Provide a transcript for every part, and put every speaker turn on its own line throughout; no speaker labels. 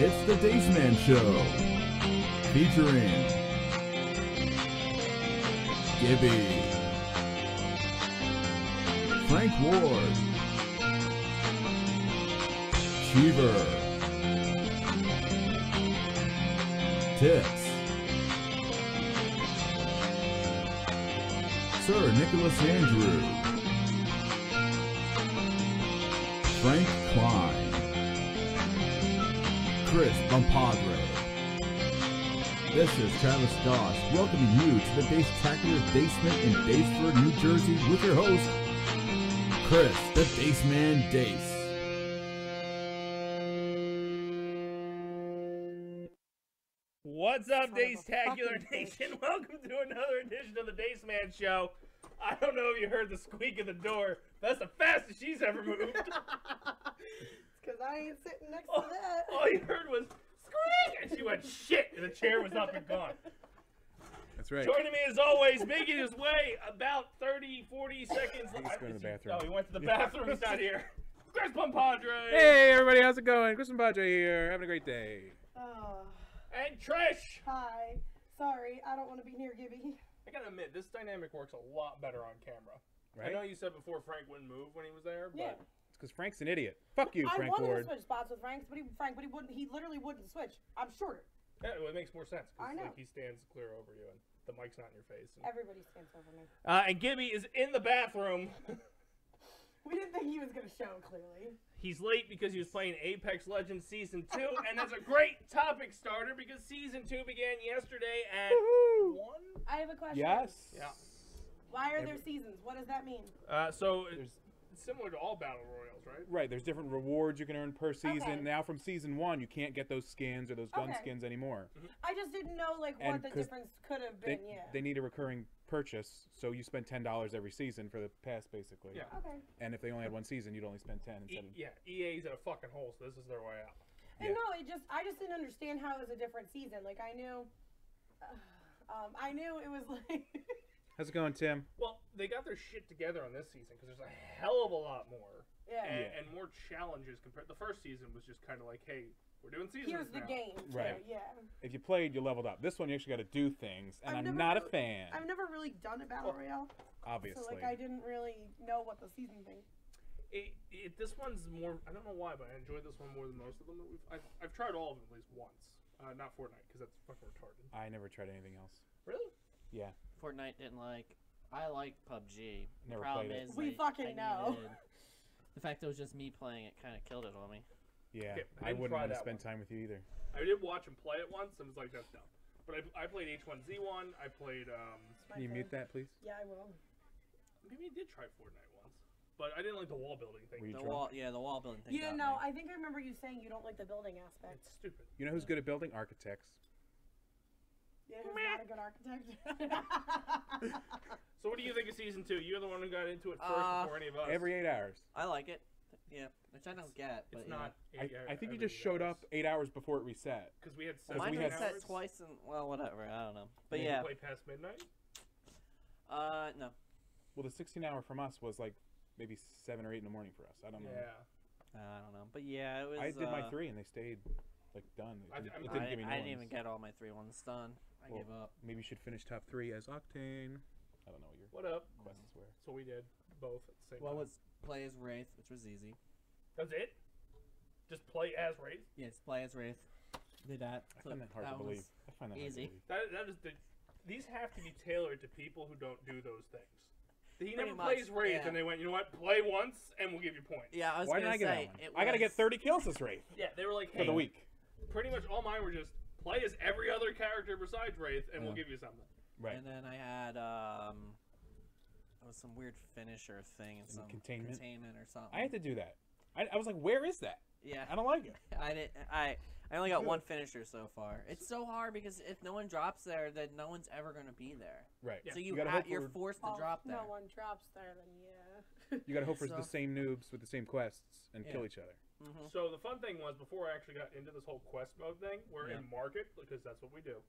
It's the Dace Man Show, featuring Gibby, Frank Ward, Cheever, Tips, Sir Nicholas Andrew, Frank Klein, Chris Bumpadre. This is Travis Goss welcoming you to the Dace-tacular basement in Daceford, New Jersey with your host, Chris, the Dace Man Dace.
What's up, Dace-tacular Nation? Welcome to another edition of the Dace Man Show. I don't know if you heard the squeak of the door. That's the fastest she's ever moved.
It's because I ain't sitting next to that.
All you heard was squeak, and she went shit, and the chair was up and gone.
That's right.
Joining me as always, making his way about 30, 40 seconds.
He's going to the bathroom.
Oh, he went to the bathroom. He's not here. Chris Bumpadre.
Hey, everybody, how's it going? Chris Bumpadre here. Having a great day.
Oh,
And Trish.
hi. Sorry, I don't want to be near Gibby.
I gotta admit, this dynamic works a lot better on camera.
Right?
I know you said before Frank wouldn't move when he was there, but
Yeah.
It's because Frank's an idiot. Fuck you, Frank
I wanted
Ward.
to switch spots with Frank, but he wouldn't. He literally wouldn't switch. I'm shorter.
yeah, it makes more sense. 'Cause,
I know.
Like, he stands clear over you, and the mic's not in your face. And,
Everybody stands over me.
and Gibby is in the bathroom.
We didn't think he was gonna show clearly.
He's late because he was playing Apex Legends Season 2, and that's a great topic starter because Season 2 began yesterday at 1?
I have a question.
Yes.
Yeah.
Why are there seasons? What does that mean?
So it's
There's-
similar to all Battle Royals, right?
Right, there's different rewards you can earn per season.
Okay.
Now from Season 1, you can't get those skins or those gun
Okay.
skins anymore.
I just didn't know like
And
what the
'cause
difference could have
They,
been. Yeah.
they need a recurring purchase, so you spend $10 every season for the pass, basically.
Yeah.
Okay.
And if they only had one season, you'd only spend 10 instead of...
Yeah, EA's in a fucking hole, so this is their way out.
And
Yeah.
no, I just didn't understand how it was a different season. Like I knew it was like.
How's it going, Tim?
Well, they got their shit together on this season because there's a hell of a lot more.
Yeah.
And more challenges compared. The first season was just kind of like, hey, we're doing seasons
Here's the
now.
game.
Right.
Yeah.
If you played, you leveled up. This one, you actually got to do things, and
I've
I'm
never
not a
really-
fan,
I've never really done a battle royale,
obviously.
so like I didn't really know what the season thing.
This one's more. I don't know why, but I enjoyed this one more than most of them. I've tried all of them at least once. Not Fortnite because that's fucking retarded.
I never tried anything else.
Really?
Yeah.
Fortnite didn't like. I like PUBG. The
Never
problem
played it.
is
We fucking know.
The fact that it was just me playing it kind of killed it on me.
Yeah.
Okay, I
I
didn't
wouldn't
try
want to
that
spend
one.
time with you either.
I did watch him play it once and was like, that's dumb. But I played H1Z1. I played.
Can you mute that, please?
Yeah, I will.
Maybe I did try Fortnite once, but I didn't like the wall building thing.
Were you
The
drunk?
wall, yeah, the wall building thing.
Yeah,
got
no,
me.
I think I remember you saying you don't like the building aspect.
It's stupid.
You know who's good at building? Architects.
Yeah, he's not a good architect.
So what do you think of Season 2? You're the one who got into it first before any of us.
Every 8 hours.
I like it. Yeah, which I don't get. But
It's
yeah.
not.
I think you just showed up 8 hours before it reset.
Because we had
Well,
17
mine
we had-
was set
hours.
twice, and well, whatever. I don't know. But
Did
yeah,
you play past midnight?
no.
Well, the 16-hour from us was like maybe 7 or 8 in the morning for us. I don't know.
Yeah.
I don't know. But yeah, it was.
I did my 3 and they stayed like done. It,
I-
didn't-
I'm-
it didn't give me
I
new
didn't even
ones.
get all my 3 ones done. I
Well,
gave up.
Maybe you should finish top 3 as Octane. I don't know what your
What up?
quests were.
So we did both at the same
Well,
time.
was play as Wraith, which was easy.
That's it? Just play as Wraith?
Yes, play as Wraith. Did that.
I find that hard to
was
believe. I find that
easy.
hard to believe.
That is the. These have to be tailored to people who don't do those things. He
Pretty
never
much,
plays Wraith,
yeah.
and they went, you know what? Play once, and we'll give you points.
Yeah, I was
Why
gonna
didn't I
say
get that
it
one? I gotta get
was-
30 kills this Wraith
Yeah, they were like,
for
hey,
the week.
pretty much all mine were just play as every other character besides Wraith, and we'll
Yeah.
give you something.
Right.
And then I had it was some weird finisher thing and some
containment?
or something.
I had to do that. I was like, where is that?
Yeah,
I don't like it.
I didn't. I only got one finisher so far. It's so hard because if no one drops there, then no one's ever gonna be there.
Right.
Yeah.
So you
gotta hope
you're
for-
forced to
Oh,
drop there.
no one drops there, then yeah.
You gotta hope for
So-
the same noobs with the same quests and
Yeah.
kill each other.
Mm-hmm.
So the fun thing was, before I actually got into this whole quest mode thing, we're
Yeah.
in market, because that's what we do.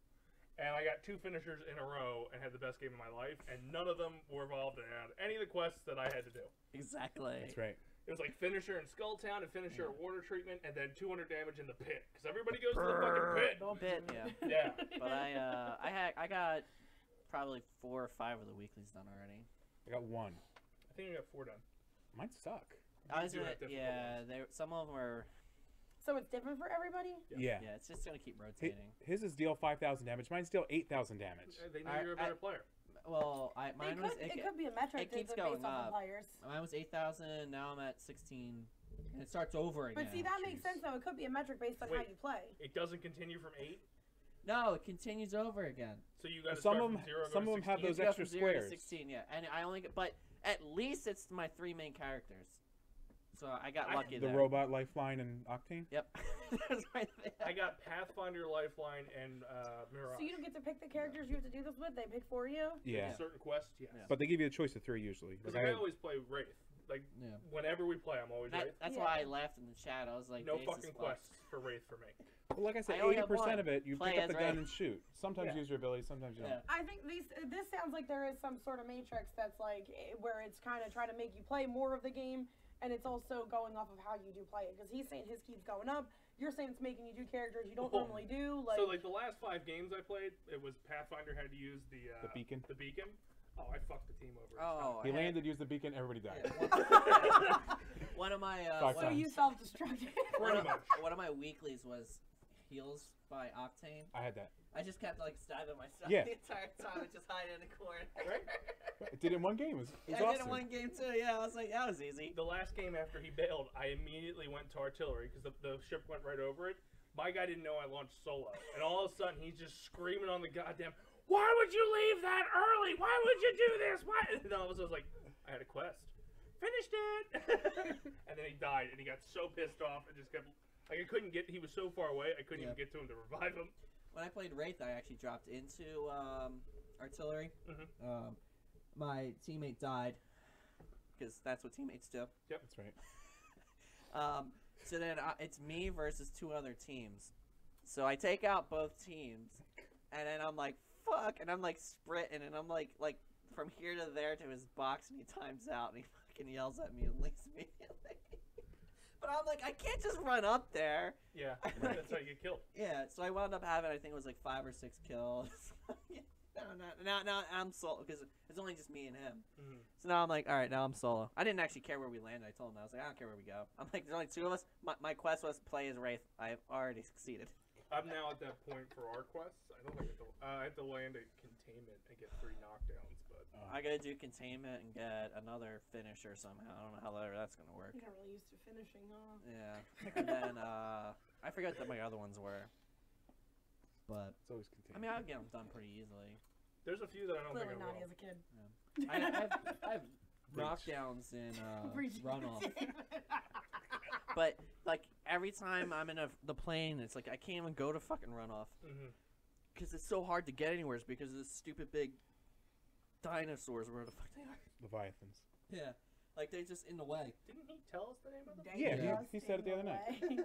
And I got 2 finishers in a row and had the best game of my life, and none of them were involved in any of the quests that I had to do.
Exactly.
That's right.
It was like finisher in Skulltown and finisher at Water Treatment, and then 200 damage in the pit. Because everybody goes to the fucking pit.
Bit, yeah.
Yeah.
But I got probably 4 or 5 of the weeklies done already.
I got 1.
I think I got 4 done.
Mine suck.
I was
do
gonna,
have difficult
yeah. Some of them were.
So it's different for everybody?
Yeah.
Yeah, it's just gonna keep rotating.
His is deal 5,000 damage. Mine's deal 8,000 damage.
They know you're a better player.
Well, mine was.
It could be a metric.
it keeps
based
going
off
up.
of players.
Mine was 8,000. Now I'm at 16. And it starts over again.
But see, that makes sense though. It could be a metric based on how you play.
It doesn't continue from 8?
No, it continues over again.
So you got to
Some
start
of them,
from 0
some of them have
You
those
go
extra
from 0 to
squares.
16, yeah. And I only get, but at least it's my 3 main characters. So I got lucky
The
there.
robot, Lifeline, and Octane.
Yep. That's right there.
I got Pathfinder, Lifeline, and Mirage.
So you don't get to pick the characters you have to do this with. They pick for you.
Yeah.
Certain quests, yes.
Yeah.
But they give you a choice of 3 usually.
Because
Like
I always play Wraith. Like,
Yeah.
whenever we play, I'm always Wraith.
That's why I laughed in the chat. I was like,
No
Dace
fucking
is fucked.
quests for Wraith for me.
well, like I said,
I only have
80%
one.
of it, you
Play
pick up
as
the gun
Ray.
and shoot. Sometimes
Yeah.
use your ability, sometimes you don't.
Yeah.
I think this sounds like there is some sort of matrix that's like where it's kind of trying to make you play more of the game, and it's also going off of how you do play it. Because he's saying his keeps going up. You're saying it's making you do characters you don't normally do. Like,
So, like, the last 5 games I played, it was Pathfinder had to use the
beacon?
The beacon. Oh, I fucked the team over.
Oh,
He
I had-
landed, used the beacon, everybody died.
Yeah, one of my
Five
so
times.
you self-destructed.
Pretty much.
one of my weeklies was heals by Octane.
I had that.
I just kept like stabbing myself
Yeah.
the entire time and just hiding in the corner.
I did it in 1 game. It was
I
awesome.
did it one game too. Yeah, I was like, that was easy.
The last game after he bailed, I immediately went to artillery because the ship went right over it. My guy didn't know I launched solo, and all of a sudden he's just screaming on the goddamn, "Why would you leave that early? Why would you do this? Why?" And all of a sudden I was like, "I had a quest, finished it," and then he died, and he got so pissed off and just kept like I couldn't get. He was so far away, I couldn't even get to him to revive him.
When I played Wraith, I actually dropped into artillery.
Mhm.
My teammate died because that's what teammates do.
That's right.
So then it's me versus 2 other teams. So I take out both teams, and then I'm like, fuck, and I'm like sprinting, and I'm like from here to there to his box, and he times out, and he fucking yells at me and leaves immediately. But I'm like, I can't just run up there.
Yeah, that's how you get killed.
Yeah, so I wound up having, I think it was like 5 or 6 kills. Now I'm solo, because it's only just me and him.
Mhm.
So now I'm like, all right, now I'm solo. I didn't actually care where we landed. I told him, I was like, I don't care where we go. I'm like, there's only 2 of us. My quest was play as Wraith. I've already succeeded.
I'm now at that point for our quests. I don't think I have to land at containment and get 3 knockdowns, but
I gotta do containment and get another finisher somehow. I don't know how that's gonna work.
You're not really used to finishing, huh?
Yeah. And then I forget what my other ones were. But
It's always contained.
I mean, I'll get them done pretty easily.
there's a few that I don't
Clearly
think I
naughty
will.
as a kid.
I have knockdowns in
Breach.
runoff. But like every time I'm in the plane, it's like I can't even go to fucking runoff
Mhm.
because it's so hard to get anywhere. It's because of this stupid big dinosaurs, or whatever the fuck they are.
Leviathans.
Yeah, like they're just in the way.
Didn't he tell us the name of them?
Yeah,
Dangerous
he said it the other
in
night.
a way.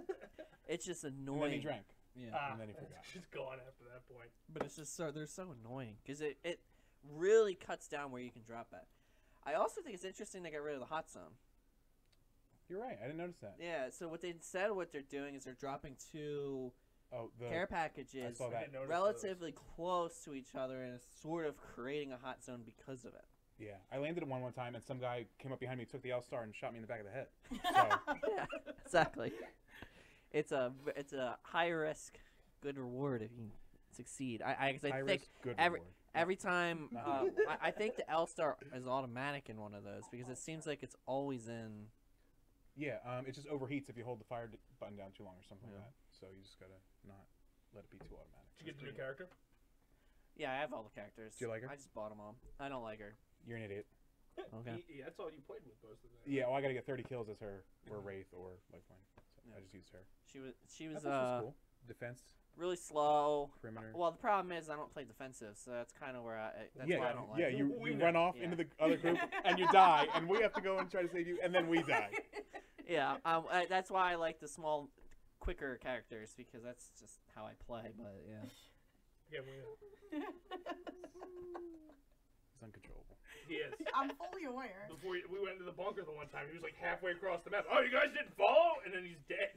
It's just
And
annoying.
then he drank.
Yeah,
Ah,
And then he
it's
forgot.
just gone after that point.
but it's just they're so annoying because it really cuts down where you can drop at. I also think it's interesting they got rid of the hot zone.
You're right. I didn't notice that.
Yeah, so what they're doing is they're dropping 2
Oh, the
care
I
packages
saw
I
that.
didn't notice
relatively close to each other and it's sort of creating a hot zone because of it.
Yeah, I landed at one time, and some guy came up behind me, took the L-star, and shot me in the back of the head. So
Yeah, exactly. It's a high risk, good reward if you succeed. I think
Iris, good
every
reward.
every time
Not
I think the L star is automatic in one of those because it seems like it's always in.
Yeah, it just overheats if you hold the fire button down too long or something
Yeah.
like that. So you just gotta not let it be too automatic.
Did you get the new character?
Yeah, I have all the characters.
Do you like her?
I just bought them all. I don't like her.
You're an idiot.
Okay.
That's all you played with most of them.
Yeah, well, I gotta get 30 kills as her, or Wraith, or Lifeline. So
Yeah.
I just used her.
She was
I thought she was cool. Defense,
really slow.
perimeter.
Well, the problem is I don't play defensive, so that's kind of where that's
yeah,
why I don't like
yeah.
it.
You
We know.
run off
Yeah.
into the other group and you die, and we have to go and try to save you, and then we die.
Yeah, that's why I like the small, quicker characters because that's just how I play. But yeah,
Yeah, we know.
It's uncontrollable.
He is.
I'm fully aware.
Before we went into the bunker the one time, he was like halfway across the map. Oh, you guys didn't follow? And then he's dead.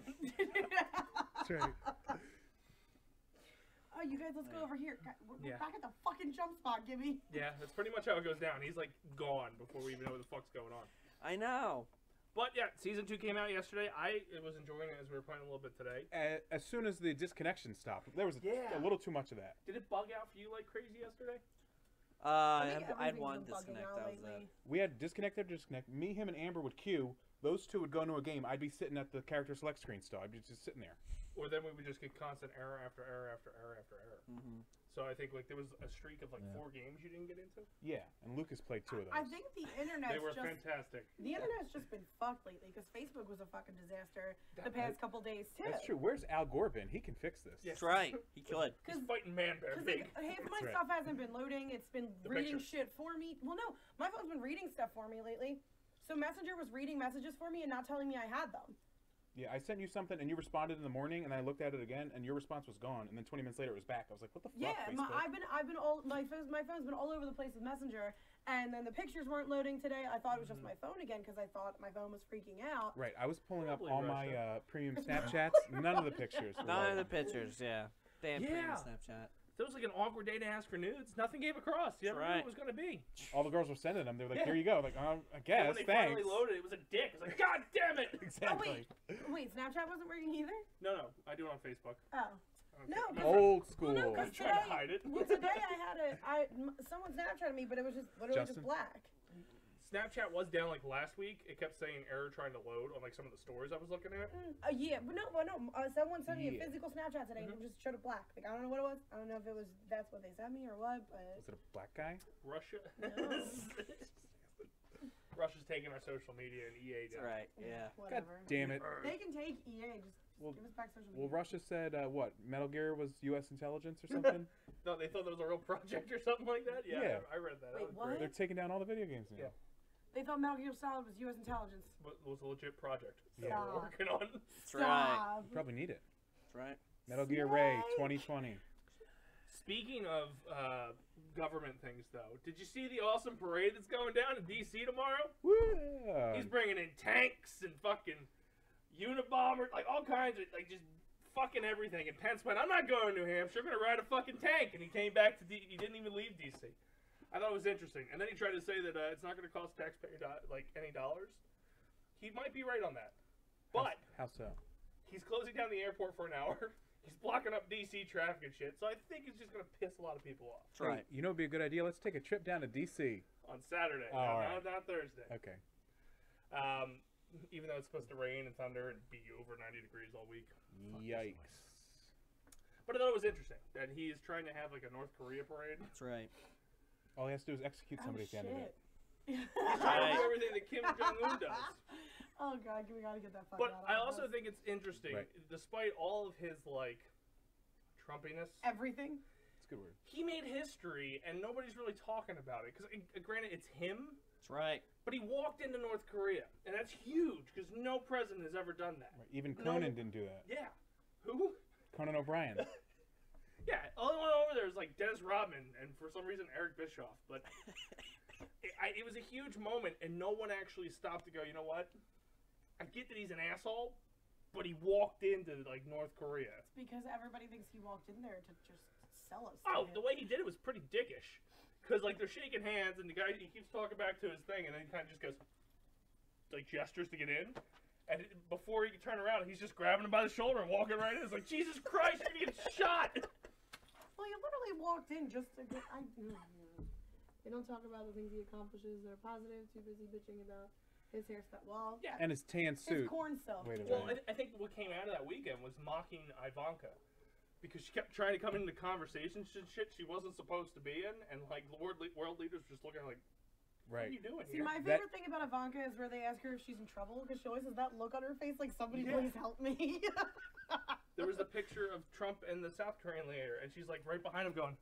That's right.
Oh, you guys, let's go over here. We're
Yeah.
back at the fucking jump spot, Gibby.
Yeah, that's pretty much how it goes down. He's like gone before we even know what the fuck's going on.
I know.
But yeah, season 2 came out yesterday. I was enjoying it as we were playing a little bit today.
As soon as the disconnection stopped, there was
Yeah.
a little too much of that.
Did it bug out for you like crazy yesterday?
I
think
had
everything's
one
been bugging
disconnect.
out
That was
lately.
it.
We had disconnect after disconnect. Me, him, and Amber would queue. Those two would go into a game. I'd be sitting at the character select screen still. I'd be just sitting there.
Or then we would just get constant error after error after error after error.
Mm-hmm.
So I think like there was a streak of like
Yeah.
4 games you didn't get into.
Yeah, and Lucas played 2 of those.
I think the internet's
They were
just
fantastic.
the internet's just been fucked lately because Facebook was a fucking disaster the
That-
past couple days too.
That's true. Where's Al Gore been? He can fix this.
Yeah.
That's right. He could.
He's fighting man bear
Because
big.
like, half my
That's right.
stuff hasn't been loading. It's been
The
reading
pictures.
shit for me. Well, no, my phone's been reading stuff for me lately. So Messenger was reading messages for me and not telling me I had them.
Yeah, I sent you something, and you responded in the morning, and I looked at it again, and your response was gone. And then 20 minutes later, it was back. I was like, "What the fuck?"
Yeah,
Facebook?
I've been all my phone's been all over the place with Messenger, and then the pictures weren't loading today. I thought it was just my phone again because I thought my phone was freaking out.
Right, I was pulling up
Probably
all my
Russia.
premium Snapchats. None of the pictures. were
None of the
loading.
pictures. Yeah. Damn.
Yeah.
Premium Snapchat.
It was like an awkward day to ask for nudes. Nothing came across. You never knew
right.
what it was gonna be.
All the girls were sending them. They were like,
Yeah.
"Here you go." Like, I
And
guess.
when they
Thanks.
finally loaded, it was a dick. It's like, God damn it!
Exactly.
Wait, Snapchat wasn't working either.
No, I do it on Facebook.
Oh.
I don't
No,
care.
'cause-
Old school.
Well, no,
I'm
'cause
trying to
today-
hide it.
Well, today I had someone Snapchatted me, but it was just literally
Justin?
just black.
Snapchat was down like last week. It kept saying error trying to load on like some of the stores I was looking at.
Yeah, but no. Someone sent me a
Yeah.
physical Snapchat today, and it just showed it black. Like I don't know what it was. I don't know if it was that's what they sent me or what, but
Was it a black guy?
Russia.
No.
Russia's taking our social media and EA
That's
down.
right. Yeah.
God
whatever.
damn it.
They can take EA. Just
Well-
give us back social
Well,
media.
Russia said what? Metal Gear was U.S. intelligence or something?
No, they thought that was a real project or something like that. Yeah,
Yeah.
I read that.
Wait,
That was
what?
great.
They're taking down all the video games now.
Yeah.
They thought Metal Gear Solid was U.S. intelligence.
But it was a legit project that
Yeah.
we're working on.
That's right.
Stop.
Probably need it.
That's right.
Metal Gear Ray
Snake.
2020.
Speaking of government things, though, did you see the awesome parade that's going down in D.C. tomorrow?
Woo!
He's bringing in tanks and fucking Unabombers, like all kinds of, like just fucking everything. And Pence went, I'm not going to New Hampshire, I'm going to ride a fucking tank. And he came back to he didn't even leave D.C. I thought it was interesting. And then he tried to say that it's not going to cost taxpayer like any dollars. He might be right on that. But
How so?
he's closing down the airport for an hour. He's blocking up D.C. traffic and shit. So I think it's just going to piss a lot of people off.
That's right.
Hey, you know, it'd be a good idea. Let's take a trip down to D.C.
On Saturday,
Oh, all right.
not Thursday.
Okay.
Even though it's supposed to rain and thunder and be over 90 degrees all week.
Yikes.
But I thought it was interesting that he is trying to have like a North Korea parade.
That's right.
All he has to do is execute somebody at the end of it.
He's trying to do everything that Kim Jong-un does.
Oh god, we gotta get that fuck
But
out.
I
of
also
us.
think it's interesting,
Right.
despite all of his like Trumpiness,
everything.
It's a good word.
he made history and nobody's really talking about it. Because granted, it's him,
That's right.
but he walked into North Korea, and that's huge because no president has ever done that.
Right. Even
No.
Conan didn't do that.
Yeah. Who?
Conan O'Brien.
Yeah, all the one over there is like Dennis Rodman and for some reason Eric Bischoff. But it was a huge moment, and no one actually stopped to go, you know what? I get that he's an asshole, but he walked into like North Korea.
It's because everybody thinks he walked in there to just sell us.
Oh,
shit.
the way he did it was pretty dickish. Because like they're shaking hands, and the guy he keeps talking back to his thing, and then he kind of just goes, like gestures to get in. And before he can turn around, he's just grabbing him by the shoulder and walking right in. It's like, Jesus Christ, you're gonna get shot!
Well, you literally walked in just to get. They don't talk about the things he accomplishes that are positive. Too busy bitching about his hairstyle. Well,
Yeah.
And his tan
his
suit.
corn stuff.
Wait a
Well,
minute.
I think what came out of that weekend was mocking Ivanka. Because she kept trying to come into conversations and shit she wasn't supposed to be in. And like world leaders just looking like, what are
Right.
you doing
See,
here?
my favorite thing about Ivanka is where they ask her if she's in trouble because she always has that look on her face like somebody
Yeah.
please help me.
There was a picture of Trump and the South Korean leader, and she's like right behind him going,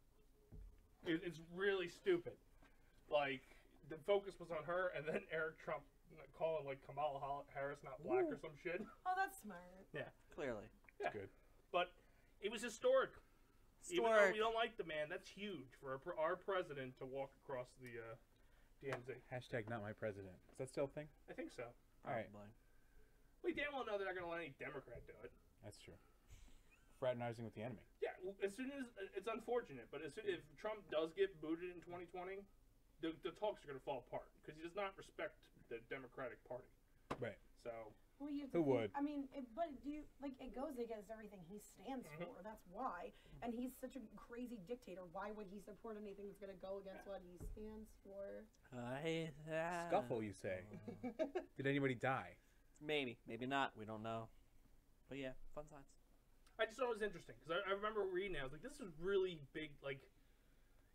it's really stupid. Like, the focus was on her, and then Eric Trump calling like Kamala Harris not black or some shit.
Oh, that's smart.
Yeah.
Clearly.
Yeah.
Good.
But it was historic. Even
store.
though we don't like the man, that's huge for our president to walk across the DMZ.
Hashtag not my president. Is that still a thing?
I think so.
All right.
Probably.
We damn well know they're not going to let any Democrat do it.
That's true. Fraternizing with the enemy.
Yeah, well, as soon as it's unfortunate, but if Trump does get booted in 2020, the talks are going to fall apart because he does not respect the Democratic Party.
Right.
So
Well, you have
Who
to think-
would?
I mean, but do you, like, it goes against everything he stands for. That's why. And he's such a crazy dictator. Why would he support anything that's going to go against what he stands for?
Scuffle, you say? Did anybody die?
Maybe, maybe not. We don't know. But yeah, fun times.
I just thought it was interesting because I remember reading it. I was like, this is really big. Like,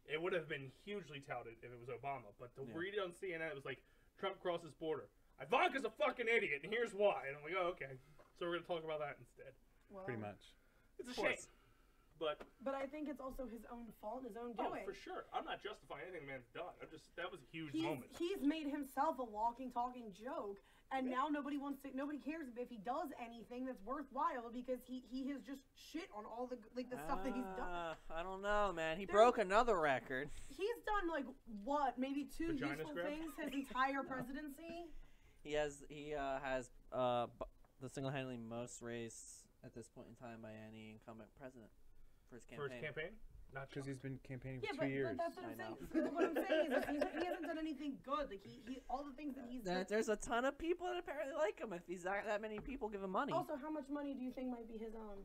it would have been hugely touted if it was Obama, but to read it on CNN, it was like Trump crosses border. Ivanka's a fucking idiot, and here's why. And I'm like, oh, okay. So we're gonna talk about that instead.
Well,
Pretty much.
It's a shame, but
But I think it's also his own fault, his own
oh,
doing.
for sure. I'm not justifying anything the man's done. That was a huge
He's,
moment.
he's made himself a walking, talking joke, and now nobody cares if he does anything that's worthwhile because he has just shit on all the stuff that he's done.
I don't know, man. He
There-
broke another record.
He's done like what, maybe two
Vagina
useful
scrub?
things his entire presidency.
He has the single-handedly most raised at this point in time by any incumbent president for his campaign.
For his campaign, not
Because he's been campaigning for
Yeah,
2 years.
but that's what
I
I'm
know.
saying. What I'm saying is he hasn't done anything good. Like he all the things that he's done.
There's a ton of people that apparently like him. If he's that many people give him money.
Also, how much money do you think might be his own?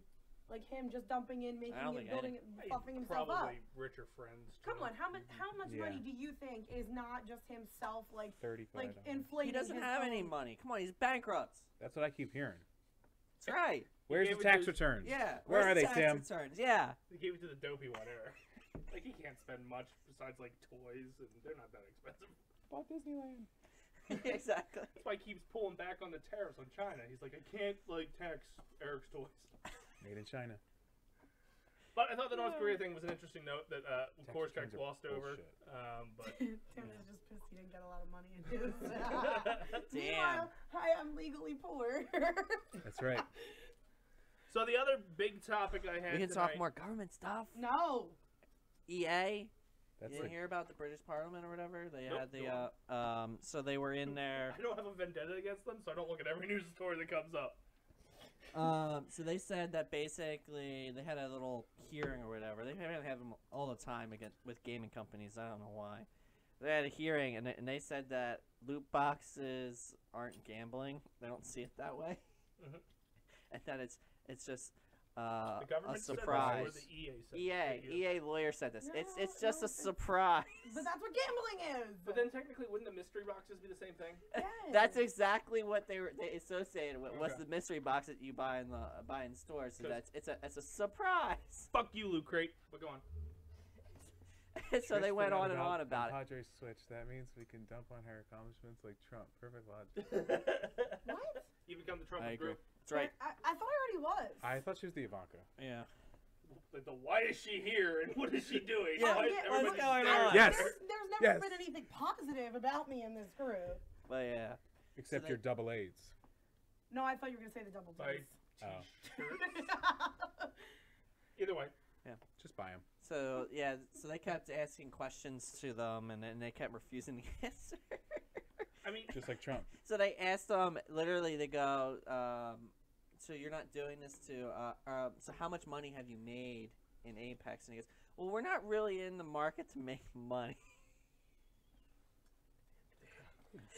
Like him just dumping in, making
don't
it,
think
building it, buffing himself up.
probably richer friends.
Come
too.
on, how much
Yeah.
money do you think is not just himself, like
35.
inflating?
He doesn't
his
have any
own-
money. Come on, he's bankrupt.
That's what I keep hearing.
That's right.
Where's
gave
the
it
tax
to-
returns?
Yeah.
Where
where's
are
the
they,
tax
Tim?
returns? Yeah.
They gave it to the dopey one era. Like he can't spend much besides like toys, and they're not that expensive.
Bought Disneyland.
Exactly.
That's why he keeps pulling back on the tariffs on China. He's like, I can't like tax Eric's toys.
Made in China.
But I thought the North Korea thing was an interesting note that, of
Tax
course, got
returns are
glossed over.
bullshit.
But
Tim is just pissed he didn't get a lot of money in his.
Damn.
Meanwhile, hi, I'm legally poor.
That's right.
so the other big topic I had
We can talk
tonight-
more government stuff.
No.
EA.
That's
You didn't
like,
hear about the British Parliament or whatever? They
Nope,
had the so they were in there.
I don't have a vendetta against them, so I don't look at every news story that comes up.
So they said that basically they had a little hearing or whatever. They have them all the time again with gaming companies. I don't know why. They had a hearing and they said that loot boxes aren't gambling. They don't see it that way,
Mhm.
and that it's just
The
a
government said
surprise.
this, or the EA said
EA lawyer said this. It's
No,
just
no,
a surprise.
But that's what gambling is.
But then technically, wouldn't the mystery boxes be the same thing?
Yes.
That's exactly what they associated with. What's
Okay.
the mystery box that you buy in stores? So
'Cause-
it's a surprise.
Fuck you, Loot Crate. But go on.
So they went on and on about it.
Padre switch. That means we can dump on her accomplishments like Trump. Perfect logic.
What?
You become the Trump
I agree.
group.
That's right.
I thought I already was.
I thought she was the Ivanka.
Yeah.
Like the why is she here and what is she doing?
Yeah,
Why is
yeah,
everybody
what's going
staring
on?
at
Yes.
her?
There's never
Yes.
been anything positive about me in this group.
But yeah.
Except
they-
your double A's.
No, I thought you were gonna say the double
Like,
D's.
Oh.
t-shirts. Either way.
Just buy them.
So yeah. So they kept asking questions to them, and then they kept refusing to answer.
I mean,
Just like Trump.
So they asked them. Literally, they go. So you're not doing this to. So how much money have you made in Apex? And he goes, well, we're not really in the market to make money.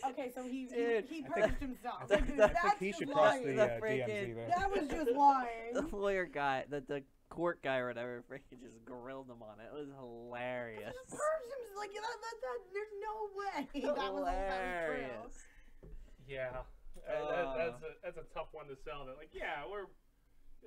Okay, so he
Dude,
purged himself.
I think,
That's
I think he
just
should cross
lying.
the
The
DMZ
freaking-
there.
That was just lying.
The lawyer guy, the court guy or whatever, freaking just grilled him on it. It was hilarious.
He purged himself. Like there's no way that was true.
Hilarious.
yeah. That's a tough one to sell. That like, yeah, we're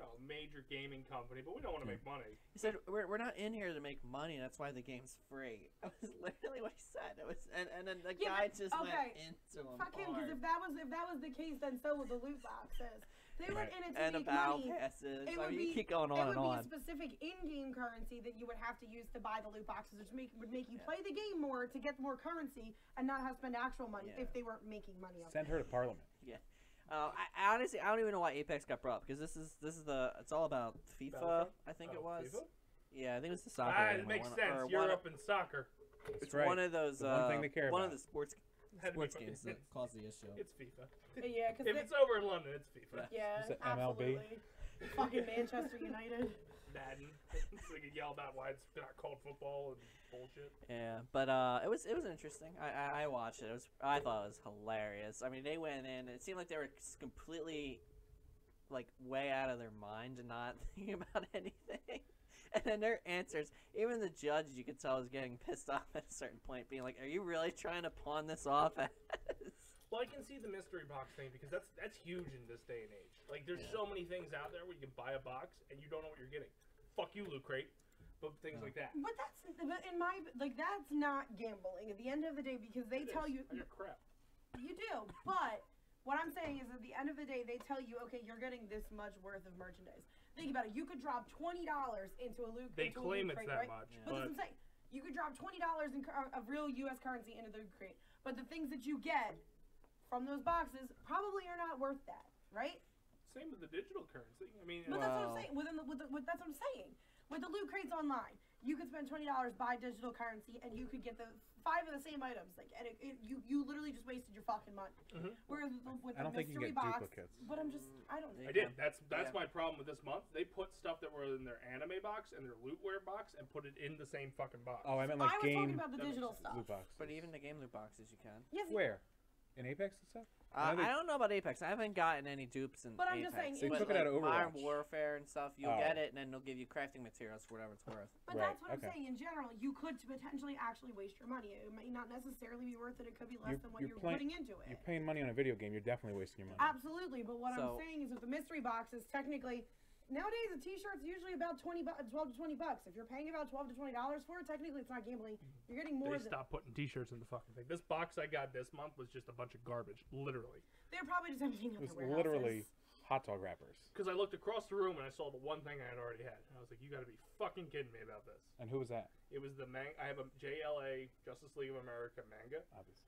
a major gaming company, but we don't want to make money.
He said, we're not in here to make money, that's why the game's free. That was literally what he said. It was, and then the
Yeah,
guy
but-
just went
okay.
into him
Fuck him, because
hard.
if that was the case, then so would the loot boxes. They went in it to
And
make
about
money.
passes.
It
I
would
mean, you
be-
keep going
It
on
would
and
be
on.
a specific in-game currency that you would have to use to buy the loot boxes, which would make you
Yeah.
play the game more to get more currency and not have to spend actual money
Yeah.
if they weren't making money off
Send her to Parliament.
I honestly, I don't even know why Apex got brought up, because this is it's all about FIFA,
Battlefield?
I think
Oh,
it was.
FIFA?
Yeah, I think it was the soccer.
Ah,
game
it makes
or
sense.
one
Europe and soccer.
It's
That's right.
one of those.
The one thing they care
one
about.
of the sports
Had to be
games that caused the issue.
It's FIFA.
Yeah, because
If it's over in London, it's FIFA.
yeah,
Is it MLB?
absolutely. Fucking Manchester United.
Madden. So you can yell about why it's not called football and bullshit.
Yeah, but it was interesting. I watched it. I thought it was hilarious. I mean, they went in. It seemed like they were completely like way out of their mind and not thinking about anything. And then their answers, even the judge, you could tell, was getting pissed off at a certain point, being like, "Are you really trying to pawn this off?"
Well, I can see the mystery box thing because that's huge in this day and age. Like, there's so many things out there where you can buy a box and you don't know what you're getting. Fuck you, Loot Crate. But things like that.
But that's not gambling at the end of the day because they tell you.
You're crap.
You do, but what I'm saying is at the end of the day they tell you, okay, you're getting this much worth of merchandise. Think about it. You could drop $20 into a loot.
They claim it's
crate,
that
right?
much,
But that's what I'm saying. You could drop $20 of real U.S. currency into the loot crate, but the things that you get from those boxes probably are not worth that, right?
Same with the digital currency. I mean,
But that's what I'm saying. That's what I'm saying. With the loot crates online, you could spend $20, buy digital currency, and you could get the 5 of the same items. Like, and you literally just wasted your fucking money. Whereas with
I don't
the
think you
mystery
can get
box,
duplicates.
but I don't.
I did. That's my problem with this month. They put stuff that were in their anime box and their lootware box and put it in the same fucking box.
Oh, I meant like
I was
game
talking about the digital stuff.
loot box.
But even the game loot boxes, you can.
Yes,
Where? In Apex and stuff?
I don't know about Apex. I haven't gotten any dupes in
But I'm
Apex.
just saying,
They
But
took it out of
Modern
Overwatch.
Warfare and stuff, you'll
Oh.
get it, and then they'll give you crafting materials for whatever it's worth.
But
Right,
that's what
okay.
I'm saying. In general, you could potentially actually waste your money. It may not necessarily be worth it. It could be less than what you're putting into it.
You're paying money on a video game. You're definitely wasting your money.
Absolutely, but what
So-
I'm saying is with the mystery boxes, technically, nowadays a T-shirt's usually about 12 to $20. If you're paying about $12 to $20 for it, technically it's not gambling. You're getting more.
They stopped putting T-shirts in the fucking thing. This box I got this month was just a bunch of garbage, literally.
They're probably just emptying
It
out
was
their warehouses.
literally hot dog wrappers.
Because I looked across the room and I saw the one thing I had already had. And I was like, you got to be fucking kidding me about this.
And who was that?
It was the I have a JLA Justice League of America manga.
Obviously.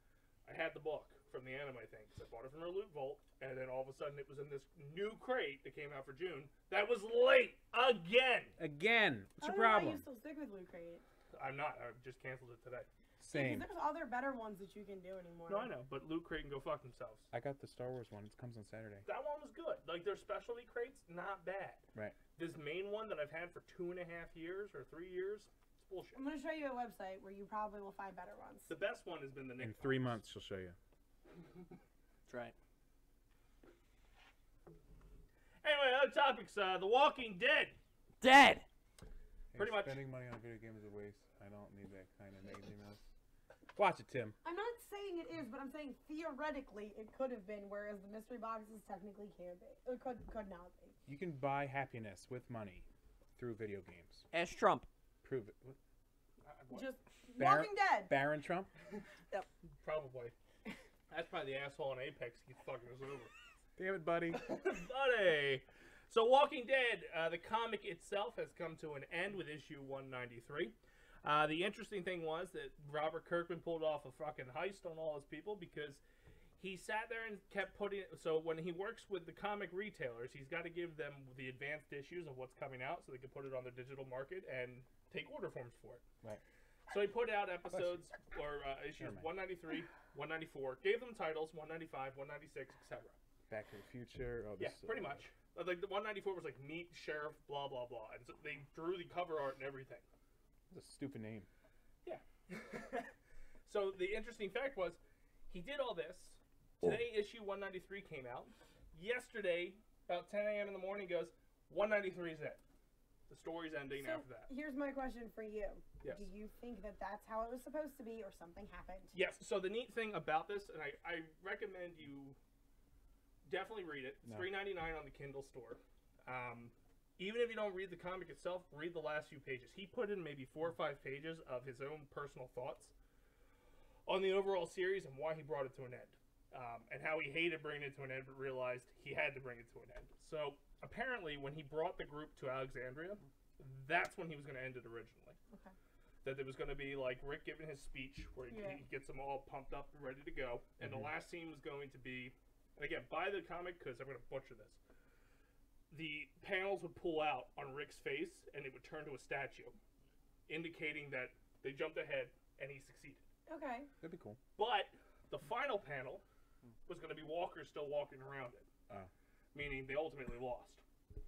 I had the book from the anime thing because I bought it from her loot vault, and then all of a sudden it was in this new crate that came out for June. That was late again.
Again. What's
I
your
don't know why you
problem?
still stick with Loot Crate.
I'm not. I just canceled it today.
Same.
Because there's other better ones that you can do anymore.
No, I know, but Loot Crate can go fuck themselves.
I got the Star Wars one. It comes on Saturday.
That one was good. Like their specialty crates, not bad.
Right.
This main one that I've had for 2.5 years or 3 years, it's bullshit.
I'm going to show you a website where you probably will find better ones.
The best one has been the Nick.
In 3 months, she'll show you.
That's right.
Anyway, other topics. The Walking Dead.
Dead!
Pretty much.
Spending money on video games is a waste. I don't need that kind of negative. Watch it, Tim.
I'm not saying it is, but I'm saying theoretically it could have been, whereas the mystery boxes technically can be. Or could not be.
You can buy happiness with money through video games.
Ask Trump.
Prove it. What?
Just
Baron-
Walking Dead.
Baron Trump?
Probably. That's probably the asshole on Apex keeps fucking us over.
Damn it, buddy.
Buddy. So Walking Dead, the comic itself has come to an end with issue 193. The interesting thing was that Robert Kirkman pulled off a fucking heist on all his people because he sat there and kept putting it. So when he works with the comic retailers, he's got to give them the advanced issues of what's coming out so they can put it on their digital market and take order forms for it.
Right.
So he put out episodes or issues
Never mind.
193, 194, gave them titles 195, 196, etc.
Back to the Future. Oh,
Yeah,
this,
pretty much. Like the 194 was like Meet Sheriff, blah blah blah, and so they drew the cover art and everything.
That's a stupid name.
Yeah. So the interesting fact was, he did all this. Today, issue 193 came out. Yesterday, about 10 a.m. in the morning, goes 193 is it. The story's ending
So
after that.
here's my question for you.
Yes.
Do you think that that's how it was supposed to be, or something happened?
Yes. So the neat thing about this, and I recommend you definitely read it. It's
No.
$3.99 on the Kindle store. Even if you don't read the comic itself, read the last few pages. He put in maybe 4 or 5 pages of his own personal thoughts on the overall series and why he brought it to an end. And how he hated bringing it to an end, but realized he had to bring it to an end. So apparently, when he brought the group to Alexandria, that's when he was going to end it originally.
Okay.
That there was going to be like Rick giving his speech where he gets them all pumped up and ready to go. And the last scene was going to be, and again, buy the comic because I'm going to butcher this. the panels would pull out on Rick's face, and it would turn to a statue, indicating that they jumped ahead and he succeeded.
Okay.
That'd be cool.
But the final panel was going to be Walker still walking around it, meaning they ultimately lost.